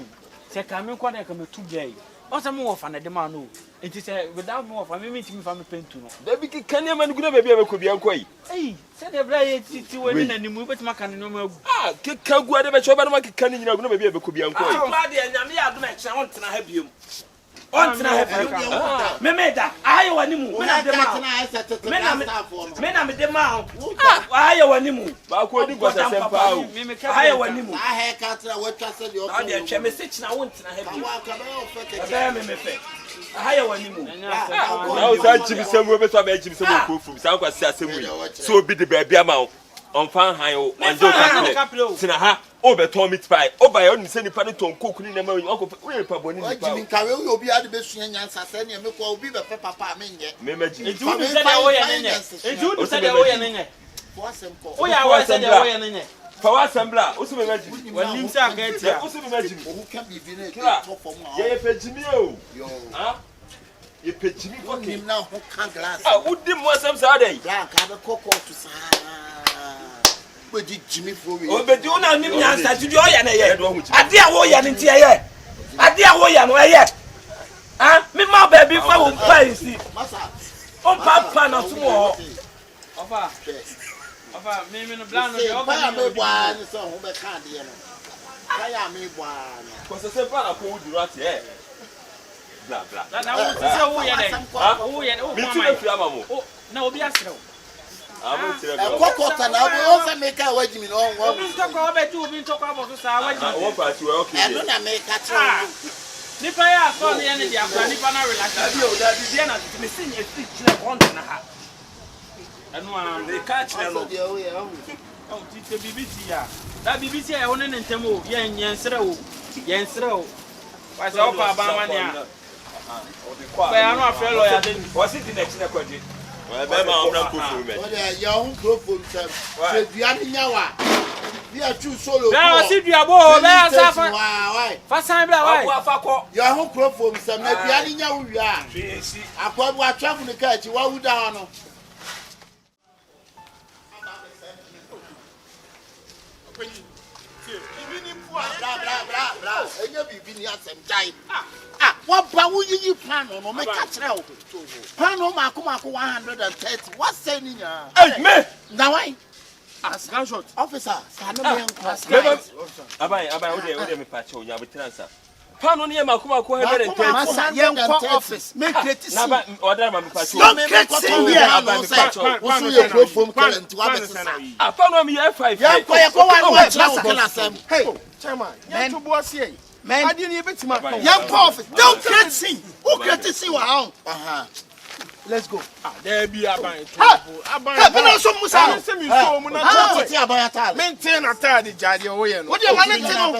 Se ka me kwa na ka me tu gai. O se mo wo fa na de ma no. Enti se without mo fa me ntimi fa me pentu no. Da bi ka ne ma nguna baby abeko bia nkoi. Ei, se de bra ye titi woni na nimu betima ka ne no ma agu. Ke ka gu ade be cho ba no ma ka ne nyina nguna baby abeko bia nkoi. Ah, de nyame ya do me kire won tena ha biom. On tena ha biom. Me da, aye wani mu. Me na de ma. Me na me de ma. Aye wani mu. Ba ko di gwasa sempa o. Aye wani mu. Aye ka tena wa twa se de o. Ah, de twa me se kina won tena ha biom. Wa ka ba o fe ke. Ba me fe. Aye wani mu. Na o sa chibi semu be so ba chibi semu ko fu. Sa kwa sia semu yi. So bi de ba bia ma o. On fan han o. Anjo ka play. Tina ha. O be ton meat pie. O ba yo ni se nipa ni ton cook ni na ma o ko we pa boni ni pa. Jimi nkawe we obi ade be sua nyansa se ne me ko obi be pe papa me nye. Me maji. Eju ni se de wo ye nenye. Eju ni se de wo ye nenye. Fo asem ko. O ya wo se de wo ye nenye. Fa wa assembler. O se me maji. Wanim se aka etia. O se me maji. O ka bibi na to fo mo. Ye pe jimi o. Yo. Ha? Ye pe jimi ko Ni na ho kan glass. Ah, udi mo asem sa dey. Ya ka be kokko to sa. Di Jimmy Frowe. O be di una nim nyansa ti di o ya na ye. Ade a wo ya ni ti ye. Ade a wo ya no ye. Ah, me ma ba bi fa wo pa isi. Masa. O papa na so wo. Ofa. Ofa, me no plan no de o ka me bwa ni so ho be ka de no. Ka ya me bwa no. Ko se pa na ko udi rat e. Bla bla. Na wo se wo ye dey. Ah, wo ye o mi tu e fi ama mo. O, na obi asrew. Kokota na o fa me ka wa Jimmy no wo. Obi ntoko obe tu obi ntoko abo so sa wa Jimmy. Wo pa ti we okay. E no na me ka che. Nipa ya so ne ne dia akwa nipa na relax. Abi o da bi dia na me sin e fit kire on na ha. Anu a me ka kire no. O ti te bibiti ya. Da bibiti ya ho ne ntem o. Ye nyensere o. Yensere o. Wa se o pa ba ma ne a. Ba ya no afre lawyer den. O si di na kire kwaje. Be ma on na ko fu me. O de ya hun microphone tam. Se dua ni nyawa. Bi a chu solo. Ba o si dua bo, ba sa fa. Wai. Fa san bla wai. Wa fa ko. Ya hun microphone sam na dua ni nyawo wi a. Fisi. Akwa bu atwafu ni ka chi wa wuda ho no. Bra bra bra. bra enye bibi ni asem jai wa ba wo yiyi plan no me ka kire o plan no ma ko 130 what say ni nya hey me na why as gunshot officer sa no me enko abai o de me pache onya betransa pano ne ma kuma ko hebere nte masa yenko office me create na ba order ma me pache no create here no say wo so ye pro form current wa betisa pano me ye 5 yenko ye ko wa no masa class hey chairman you to boss here man adi ni betima yenko office don't create scene who create scene wa how let's go there be aban aban me so musa se mi so mu na ti aban atal maintain atade jade o ye no wo de ma ne ti no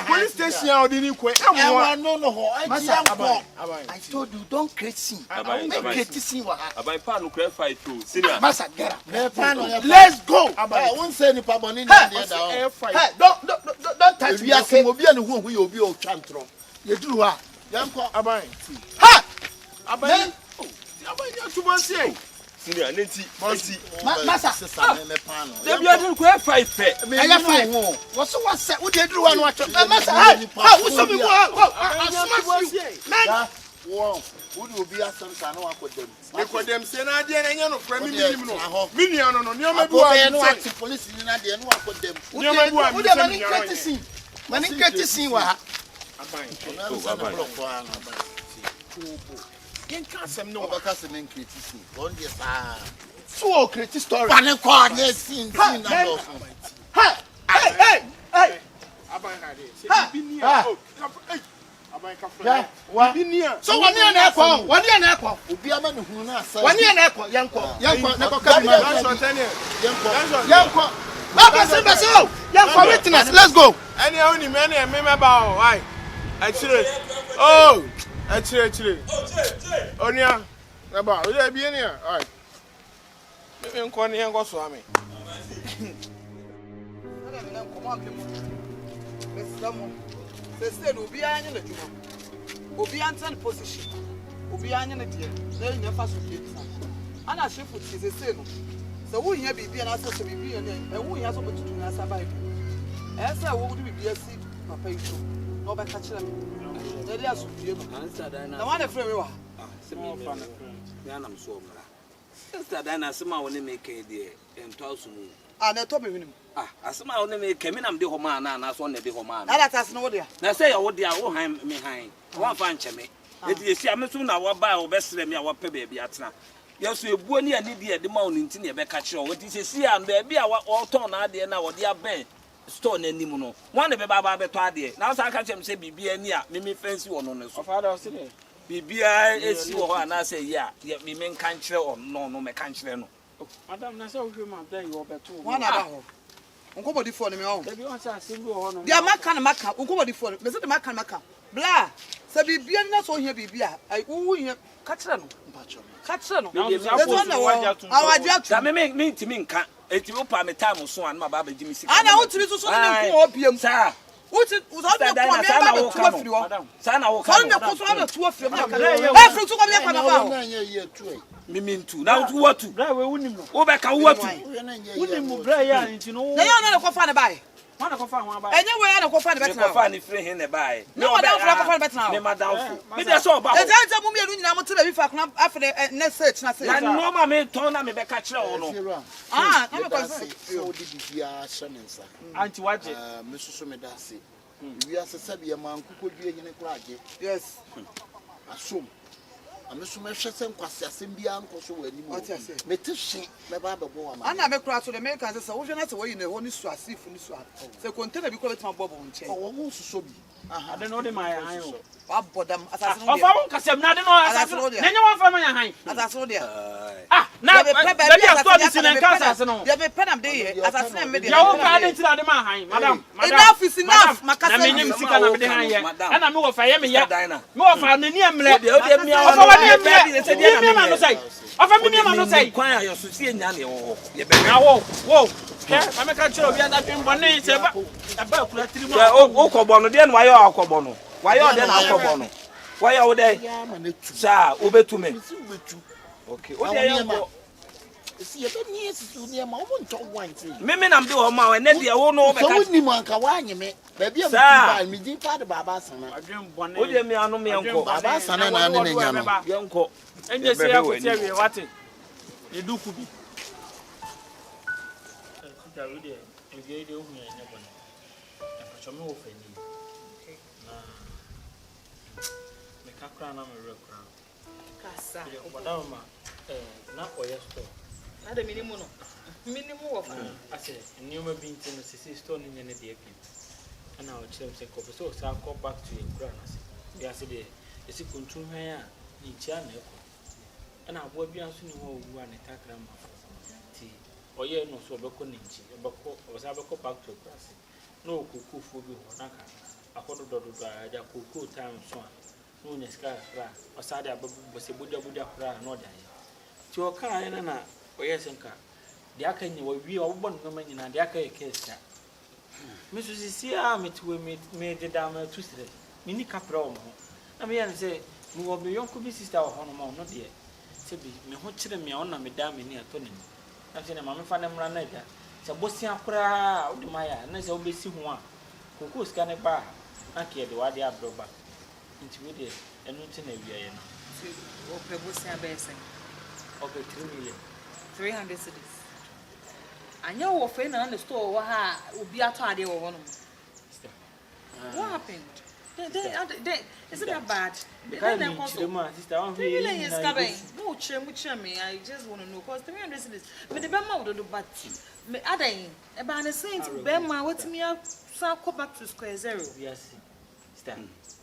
police station out ni ko amwa no ho I told you don't create scene create scene wa aban pa no create fight to senior masa gera let's go won say ni pa boni ni dey da hey don't touch me okay obi an hu ye obi o twantro ye duru ha yanko aban ha aban aban ya to boss here senior nenti masa sesa me pan no dey be adu create 5 pe aya 5 wo so wa se wo dey duru wa no atwa masa ha wo so mi wo man wo do obi asem sa na wa kodem kodem se na ade na nya no fra mi minim no minia no ni o ma bi wa no act police ni na de no wa kodem ni o ma bi wa wo de mani kati mani kati sin wa ha aban Ken kasem no ba kasem en create sin on dey so create story pan ko na sin na do hey aban ha dey se binia aban ka fra binia so wani na ekọ obi ama ne hunu na asa wani na ekọ yanko na ko ka bi yanko baba se yanko witness let's go any only man e me ba o why achire oh achire onia na ba o ya bi ni a ai me nko ni engo so ame obi anya na djuma obi anta position obi anya na die na nya fa so die bisa ana shefu ti se no so wo hia bibia na so bibia na wo hia so betutu na sa bible esa wo du bibia si papa yi so no ba ka kire me na dia so die no na wa na frame wa se me fa na me anam so omra sister dana sema wo ne me kan die ento so mu na to be hwenim asema wo ne me kan me nam de ho ma na so ne de ho ma na that as no wo dia na say ya wo dia wo han me han wo fa nche me edi esi amesu na wo ba wo besre me a wo pe ba bia tena yeso ebuo ni ani de de ma wo nti ne be ka kire wo ti sesi a ba bia wo ton na ade na wo de aben store na nim no one de be ba be to ade na so aka chem se bibia ni a me fancy wo no ne so father o se de bibia esi wo ho ana say ya me kan kire no me kan kire no madam na say o hwe ma da yi wo beto one na ba ho onko body for me o e bi on say asembi wo ho no dia maka na maka onko body for me say de maka na maka bla se bibia na so hia bibia ai wo hia ka kire no ka kire no awaja tu da me ntimi nka etimi pa me time so an ma ba jimi sika ana wotiri so ne ko obiem sa wuti uzo de ko me ba be tu afiri o sa na wo ka so ne ko so na tu afiri me e firi tu ko me pa na ba o mimi ntu na wo tu bra we wunim no wo be ka wo tu wunim bra ya nti no na yo na ko fa na ba e ma na ko fa ho ba enye we na ko fa na betina ko fa ni free hin ne ba e no madam fra ko fa na betina me madam fu me de so ba ho e ja mu mienu nyina mo te ba bi fa kuna afre ne search na search na no ma me ton na me be ka kire wo no na me ko se so di bibia shanensa anti waje me susu me da se wi asesa bia man kukodue hene kura age yes asom amesu me hwese nkwase asem bia nko so wani mu me te hwe me ba bebo wa ma ana me kura so de me kan se wo hwe na se wo yi ne ho ni su asifu ni su se container bi ko betima bobo nche wo wo suso bi ade no de ma ya han o wa bodam asase no de ofa won kasem na de no asase no de nya won fa ma ya han asase no de na baby store di sin kan asase no de be penam de ye asase na me de ya wo fa de tira de ma han madam enough is enough makasa na me nim sika na me de han ye na me wo fa ye me ya me wo fa na ni emle de o de mi awo ofa ni emle mi ma no sai ofa mi ma no sai kwan ayo so sie nya ne wo ye be na wo ke ma me ka chiro bi ada twin bone se ba kula tiri mo o ko bono de no wayo akọ no wayo de na akọ no wayo de sa obetume okay o de yango si ye be ni esisu ni ma o mo nto wan ti meme nam de o ma o ne de wo no be ka so ni man ka wa anyeme baby am me din pa de baba sana adwen bone o de me anu me enko baba sana na ne nya no yenko enye se akotia wie wate eduku bi sita we de envie de ohun enya bone apacho me wo fani na me kakra na me rekra kasa odama na oye store na de minimu no minimu wo fa ase nyoma bi ntino sisi store ni ne de apim ana o chirem se ko so sa go back to your grand ase ya se de esi kuntu hwan a ni chia na eko ana abo bi anso ni ho owu a ne takra ma ti oye no so obeko ni nchi obeko osa beko back to your class no okuku fo bi ho naka akodo dodo aja kuku time so a no nya ska kra osa de ababu bose buja kra no da ya ti o ka ya na oye senka de aka nyi wo wi obbo no ma nyina de aka ye kesa mesu sisi a metwe me de da ma tu sire me ni kapra o mo na me yan se me wo be yonko bi sister wo hono ma no de se bi me ho kire me ona me da me ni ato ni na se ne ma me fa ne mra na da se bosi akura o de maya na se obesi ho a koko ska ne ba na ke de wa de abro ba nti we de enu ti na wi aye no o pe bosi abese o be 3 million 300 cedis anya wo fe na the store wa ha obi ato ade wo hono what happened they is it that bad then sister one really is coming no chemu me I just want to know cause 300 cedis me the bema wo do bat me adan e ba na saint bema watimi sa go back to square zero yes sister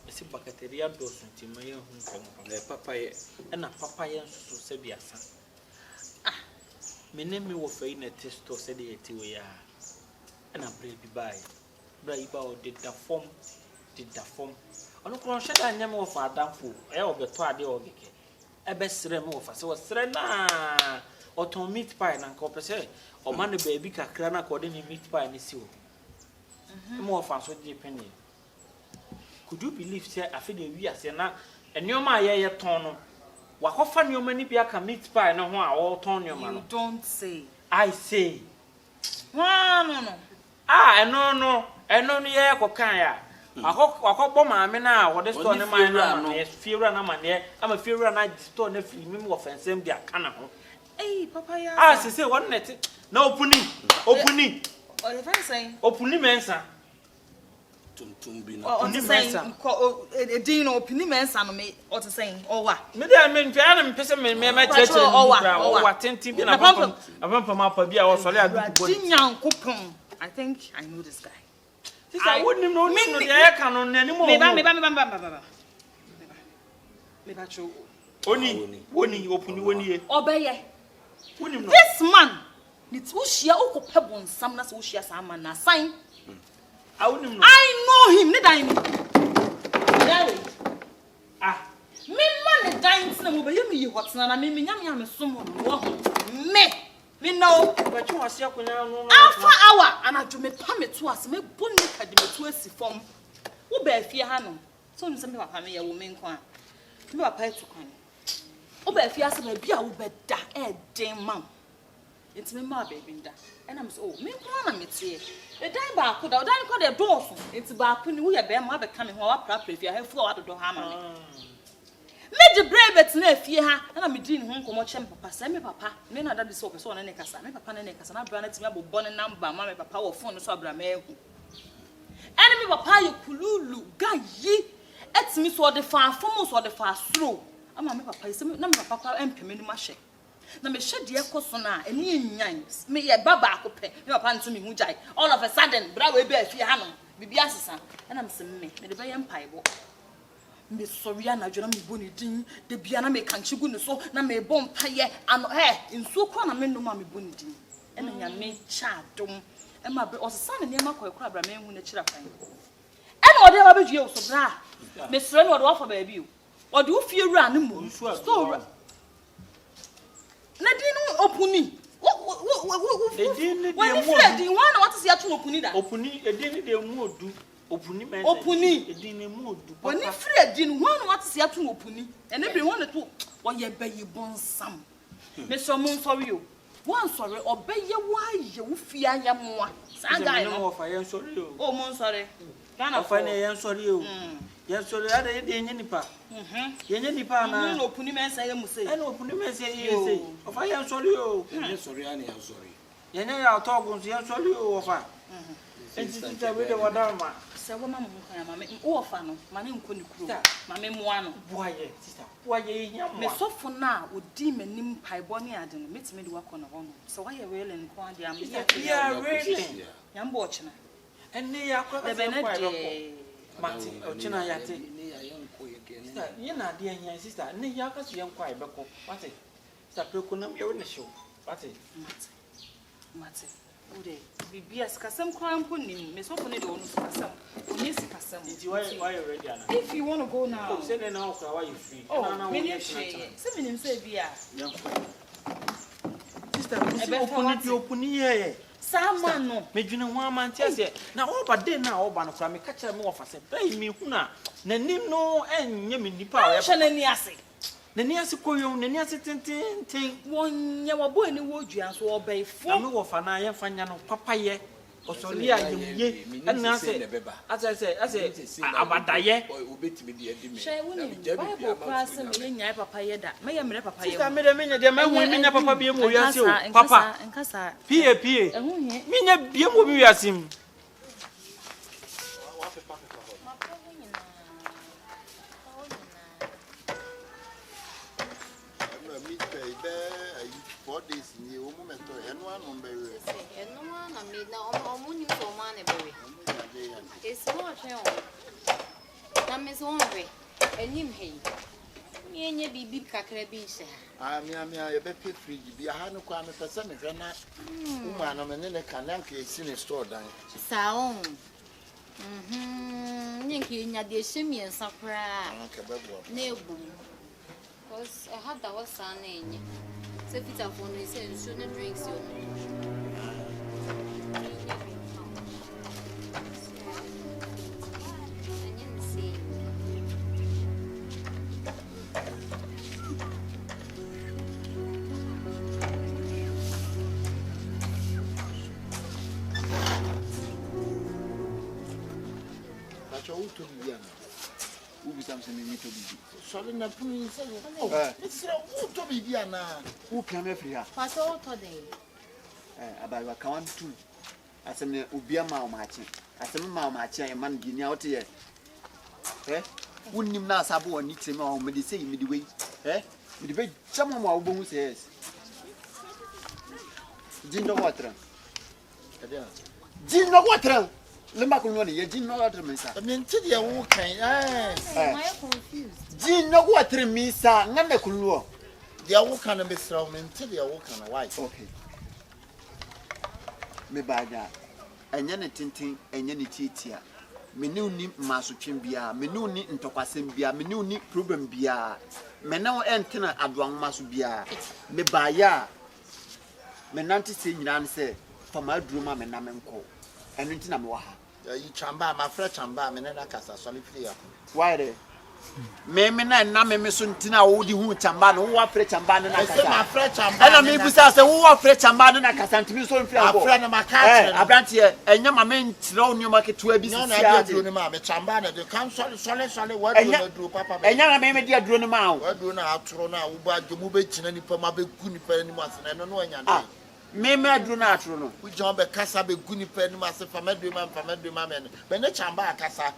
esi bakateria do so ntima ye hu nkem papa ye na papa ye so se biasa menemi wo fei na testo se de yeti we ya na bre bi bai bra iba o de da form ono kron sheda nyam wo fa adamfo e obeto ade o geke ebe sere me wo fa se wo sere na oton meat pie na nko pese o ma ne baby kakra na ko de ni meat pie ni si wo mo fa so de penny could you believe say afi de wi ase na enioma ye ton no wakofa nyoma ni bia ka meat pie no ho a wo ton nyoma no you don't say I say no eno ye kokan ya akokbo maame na wo de store ne man na ye fiewura na mane ama fiewura na store na fi mi wo fensem bia kana ho papa ya say won net na opuni o the friend saying opuni mensa tumbi na opuni mensa ko edin no opuni mensa no me o te saying o wa me dey me ntwa na me pese me treche o wa tentin bi na papa ma pa bia wo sole aduku body dinyankopon I think I know this guy sister wouldn't know no dey ka no nani mo me ba cho oni opuni woni ye obeye woni no this man nit wo hia okope bonsam na se wo hia sa man na sign I know him. Me man dying na mo be yemi yi hot na me nyam me som no me know but you was yakunya no alpha hour and I do me pa me to as me bonni ka de me to asi form wo ba afie ha no so nse me papa me ye wo me nko me papa etu kwan wo ba afie ase na bia wo be da e den mam it's me ma baby nda and I'm so me nko na me tie e dan ba ko da dan ko de doso it's ba ko ni wo ye be ma be ka me ho wa pra afie ha fu wa do ha ma me de brevet na afie ha na me din ho nkomo chem papa say me papa me na dad so person na ne kasa me papa na ne kasa na bra na timi abobọ ne number ma me papa wo phone so abra me ehu enemy papa ye kululu gayi etimi so de fa afom so de fa sro ama me papa say na me papa kwa empeme ni ma hye na me hye de ekoso na eni enyan me ye baba akopɛ me papa ntumi hu jai all of a sudden bra we be afie ha no bibi asesa na me se me de be ye mpaibo me sorry na dwona me boni din de bia na me kanchi gu ne so na me bom paye ano nsuo kwa na me no ma me boni din ena nya me cha dom e ma be osesa ne nema kwakura bra me hu na kira kwan ena ode ba bedue o so bra me sere no ode wa fa ba bi o ode wo fie wura ne mu so na din no opuni edin ne de mo na what is ya to opuni da opuni edin ne de mu odu opuni men opuni edin mu odu papa oni free edin one what is ya to opuni ene be one to wo ye bayi bonsam me so mo sorry o one sorry obeye wa ye wo fia ya moa Sanga no offer yen sorry o. Oh mon sorry. Ghana offer na yen sorry o. Yen sorry ada ye de yen nipa. Yen nipa na. No puni men say mu say. E no puni men say yen say. Offer yen sorry o. Yen sorry ani yen sorry. Yen ya talk gun yen sorry o offer. Sister we de wadama. Say wo mama kan mama wo offer no mama nko ni kuro. Mama mua no. Boaye sister. Boaye yen me sofo na odi manim paibo ne ade no metime de wakọ na hono. So why you willing ko ade am yeah really. Yam bo ochina. Enne ya kwa the benede Mati ochina yate. Sister, you na de anya sister. Ne ya ka so yen kwa ibeko. Mati. Sister preko nam ye wona show. Mati. Mati. Ode bibia sikasem kwa mpo nim. Me sofo ne de onu sikasem. Oni sikasem. Why you ready ana? If you want to go now. Oh, say na okra why you free? Oh, me ni free. Say me nim say bia. Sister, you open here. Sama no. Me dwene ho amanti ase. Na oba de na oba no kra me ka kire me ofa se. Bai me hu na nanim no enye me nipa a. Hwe na ni ase. Nani ase koyo, nani ase tenten. Wonye wabo ni wodua so obaifo. Na me wofa na ye fanya no papaye. Osori ayemye. Ana ase. Ase abadaye. Obetimi de edi me. Hwe woni Bible kwa se me nya papaye da. Me ye mere papaye. Sister me de me nya de me hu me nya papa bi mu wiase o. Papa. Nkasa. Pie. Ehu ye. Me nya bi mu bi wiase m. It's not I'm Miss Hungry, and him hey. Me and ye be cacre beach. I'm a better free. Be a hand of crime for some woman. I'm in a cananke in a store down. Sound. Yankee, not the shimmy and supper. No boom. Because I had that was son in. So if it's a phone, we say, shouldn't drink soon. Sorry, na puni say. It's to be Diana. Who can me free? Pass all today. About what count two. As a ubia ma matching. As a ma matching a man guinea out here. Eh? Wouldn't him now sabo and nix him or me say midway. Eh? Midway, someone more boom says. Gin no water. Gin no water. Lemakuloni, ye gin no water, Miss. I mean, till you walking. I'm confused. Gin no water, Miss. None could they are walking a Miss Roman till they are walking a wife. Okay. Me by that. And yenny tinting and yenny titia. Me no ni masu chimbia, me no ni intoquasimbia, me no ni problem bia. Me now enter a dwang masu bia. Me by ya. Me nanti sing answer for my druma me namenko. And into Namaha. You chamba, my friend chamba, me na casa solid clear. Why there? Me na name me suntina odi hu chamba no wa pre chamba na kasa. I say my friend chamba. Na me busa say wo wa pre chamba na kasa ntimi so mfia go. Friend ma ka. Abrantie enya ma me ntiro nyu market to abi sisi ade. No na ma me chamba na de kan solid what do na do papa. Enya na me de aduro no ma o. What do na aturo na wo ba je mu be china nipa ma be ku nipa ni mu ase na no anya de. Me aduro na aturo no. We John be kasa be gu nipa ni mu ase fa ma do ma me. Be ne chamba akasa.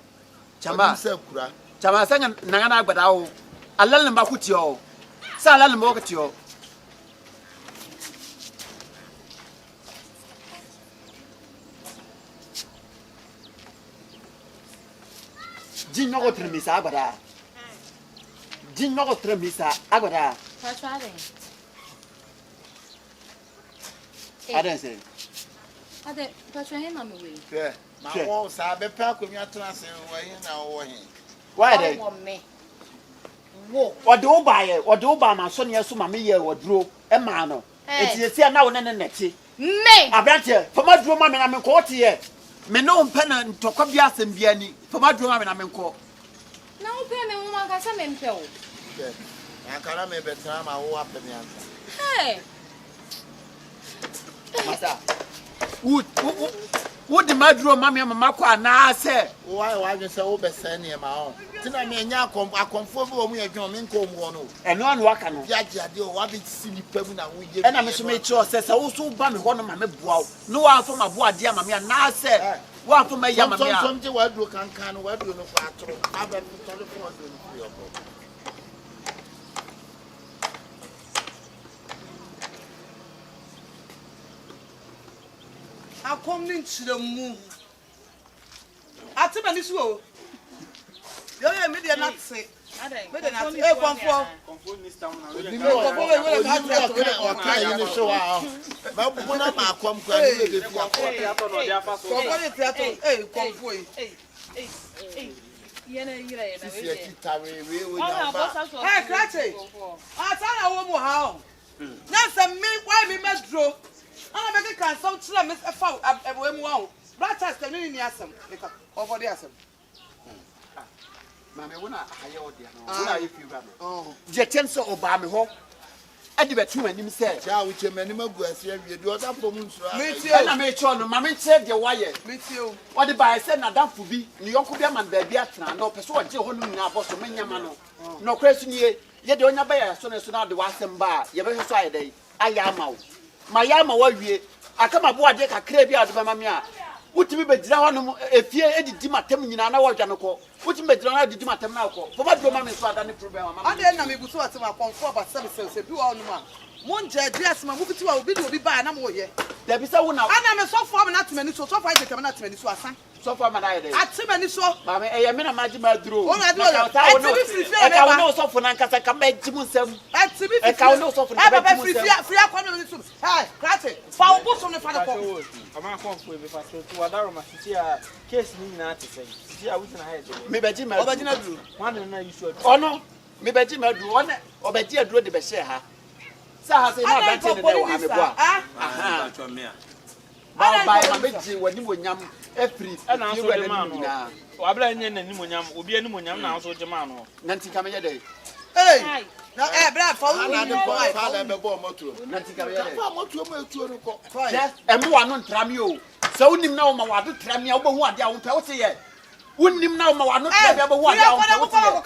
Chamba se kura. Chama sanga nangana agbada o alal mba kuti o sa alal mba kuti o jin no tremisa agbada jin no tremisa agbada Aden say Ade patwa he na me we yeah ma wo sa be pa akomi atena se wo he na wo he why there? What do buy? What do buy? My son, yes, my me, or drew a man. It's here now, and netty. Me, I bet you for my drum, I'm in court here. Me no pen to Cobias and Biani for my drum, I'm in court. No, pay me, woman, got some info. I can't make better time. I will up the answer. Hey, Master, wood, What the madro mammy and Mamma now say? Why you say over sending him out? Tina me nya kom akomfo we adwon me nkom wo no. And one waka no. Ya jade o wa be si ni pamu na wo ye. And I miss me sure says I also ban me one of my boa. No one from my boa dear mammy and now say one from my yamma. Something where do can where do no for have a telephone do your book. I come into the moon. I tell me this wo. Yo ye me dey not say. Me dey not say confo. Confo this town now. We okay you show ah. Ma bu na ma kom kwa ni dey fi akọ. Confo dey theater. Eh confo yi. Sisi ekitawe we nyamba. Hey Krache. Atana wo mu ha o. Na say me why me medro. Ana make can some try me fa we mu ha o. Brothers tell me ni asem. Make over the asem. Mammy, when I hire all the when I if you got me. Jetenso Obama ho. I did bet 2 and him said, Ja with your minimum go as you do other promotions. Me too. I made sure no mammy said the wire. Me too. What the buy said na that for be. New York man baby at no person je honu na boss so menya ma no. No question ye the onya buy so na so na the wasem ba. Ye be so aye dey. Ayama wo. Ma yama wa wie. Aka ma bo ade kakra bi ade ba mammy a. Wotimi be dira hono efie edidi matem nyina na wodwa no ko wotimi be dira na edidi matem na ko for bad mama me so ada ne problem mama ade na me buso atem akonfo ba se bi wa onuma mo nje dress ma mu fiti wa obi de obi ba na mo ye da bi se wo na ana me so for me na atema ni so for ide kema na atema ni so asan so for ma na ide atema ni so mama e ye me na maji ma duro o na do e ka wo no so for na nkasa ka ma ji mu nsam atimi e ka wo no so for na ba ji mu nsam free akwa ni so hey krate fa wo so ne fa na ko ama konfo e be fa so to adaro ma sisi a case ni na ate sei sisi a wuti na ha e me ba ji ma oba ji na duro wan na issue ono me ba ji ma duro one oba ji aduro de be share ha sa ha se na ba te ne wa ha me boa aha ba ma me ji wani wonyam efri na so de ma no wa bla nye na ni monyam obi ani monyam na so de ma no nanti ka me ye dey hey na bra fa wo na de ko fa na be bo moto nanti ka me ye dey fa moto mo etuo no ko em wa no ntrami o sa unim na o ma wa do trami a wo hu ade a wo pɛ wo te ye unim na o ma wa no trami a wo hu ade a wo pɛ wo te ye o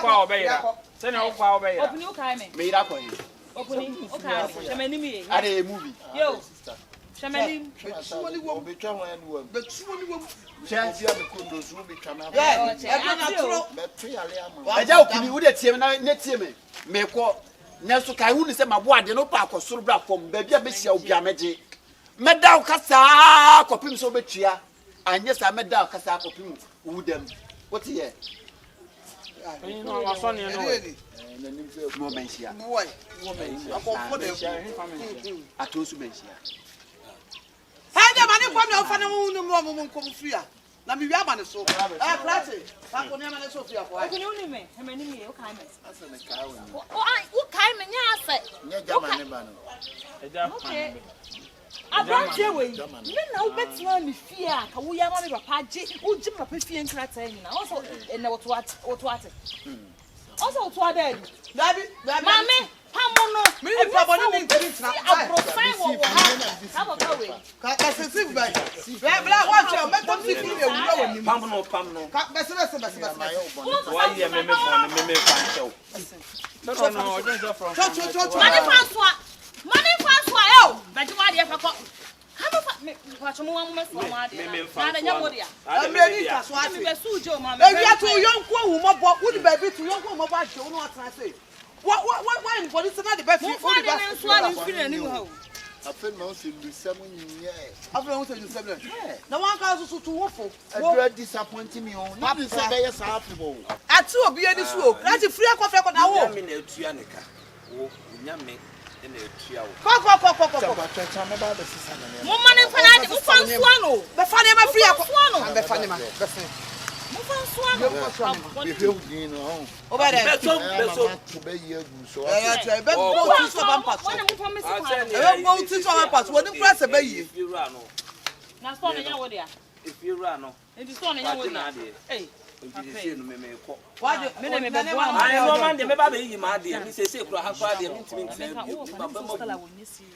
kwa obeyira se na o kwa obeyira Opuni o kai me. me ira ko ye Opuni o kai me. Shemani mi. are movie Yo. Shemani. Betwani wo betwa ho anu wo betwani wo chance ya me ko do so betwa na yeah e na tro betu yale ama aja okuni wo de tie me na ne tie me me ko ne so kai hu ni se mabo ade no pa akosoro bra fom ba bia be sia obi ameje meda kasa kopim so betua anye sa meda kasa kopim wudam what ye ni no wa so ne no nanim se mo mensia wo akonfo de atosu mensia Hada mane kwa me ofa na mu mo nkom fia na me wi amane so krate pa ko ne amane so fia ko Opuni uni me. Shemani mi o kai me. asa ne kai wo O kai me nya ase. nya jama ne ba no Okay. Abranche we. Me na wo betima me fia ka wo ya ma me papa je. Wo je papa fie nkrata nyina. Also na wo to ate. Also wo to ade. Dabi Mame, pamono. Me ni papa ni nti tra. Abrofan wo ha. Ka papa we. Ka sensitive by. Bla wa che me to si fi e wura woni. Pam no. Ka bese. Why you me fan show. no o just from Money François yo. Beji wa de fa ko. Ka fa me wa chomo wa mo so ma de. Na nya mo dia. Ameni ka so ate. Me be su jo ma me. E wi to yonko hu mo bo. Wo di baby to yonko mo bo aje wo no atra say. Why in for this na the best. Mo fa de nso ani mfiri ani ha o. Afen no se lusam nyie. Afen no se lusam. Na wan ka so to wo fo. Adura disappoint me on. Na be say be yes happy. Ati obi edi so. Na ti free akofre ko na wo. Me na etua ne ka. Wo nyame na etua wo. Ko. Mo mane fa na mo fa nso no. Be fa ne ma free akofre. Be fa ne ma. Be fa. Mo fa nso no. Be feel din no. Over there. Beso be ye gu so. Be go ti so ban pass. Mo fa me si E go ti so ban pass. Wo ni press be yi. Na so na nya wo dia. If you run no. Enti so na nya wo dia. Eh. Ojise no me ko. Why me na me be bo I no man de me ba be yi ma de me say kura ha kwa de me ntimi ntimi bi ba ba mo.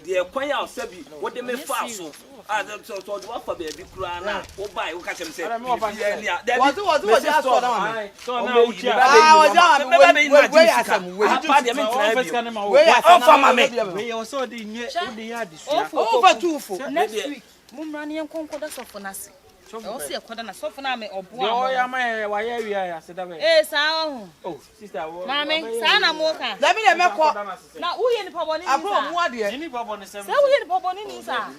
De kwan ya osabi wo de me fa so. Ah so do wa fa be bi kura na wo bai wo ka chem say. What just so down? So na uchi. Me ba be na di sika. Pa de me ntimi bi. We o fa ma me. We also dey nye o dey adisia. Over 2 for. Next week. Mumra ni enkonko da sofo na se. O se ekoda na sofo na me obo am. Yo ya ma wa ya wi ya se da be. Saa ho. Oh, sister wo. Mame, saa na mo ka. Let me dey make call. Na wo ye ni paboni ni sa. Abro mu ade. Ni paboni se. Sa wo ye ni paboni ni sa.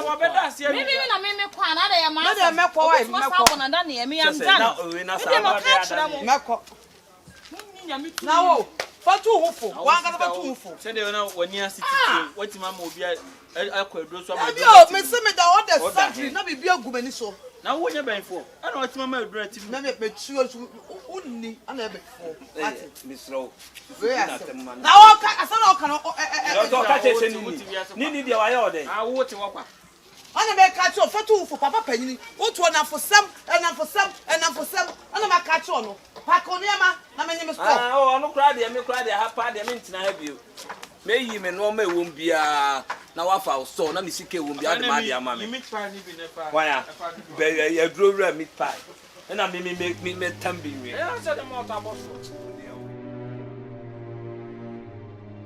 Wa be da se. Me na me kwa na da ya ma. Me dey make call why me call. Na da na ya me am dan. Na we na sa. Me call. Na wo. Fatu hufo. Wanga na fatu hufo. Say dey na woni asiti. Wetin ma obi akwadro so ma. Yo, me say me da order factory na bibia gumani so. Na wo nya benfo. Ana wetin ma adura ti. Na me tuo so unni ana e befo. Misro. Na wo ka asana o ka no do ka che ni dia wa ye ode. Ah wo ti wo kwa. Ana me ka che o fatu hufo papa panyini. Wo to na fosam ana ma ka che no. Pakoniama na me nyem stop. Ah o no kra de me ha pa de me ntina ha bio. Me yi me no ma ewom bia na wa fa so na me sike ewom bia de ma de ama me. Meat pie ni bi na fa. Why be ya dro meat pie. Na me tambi we. Eh so de mo ta boss.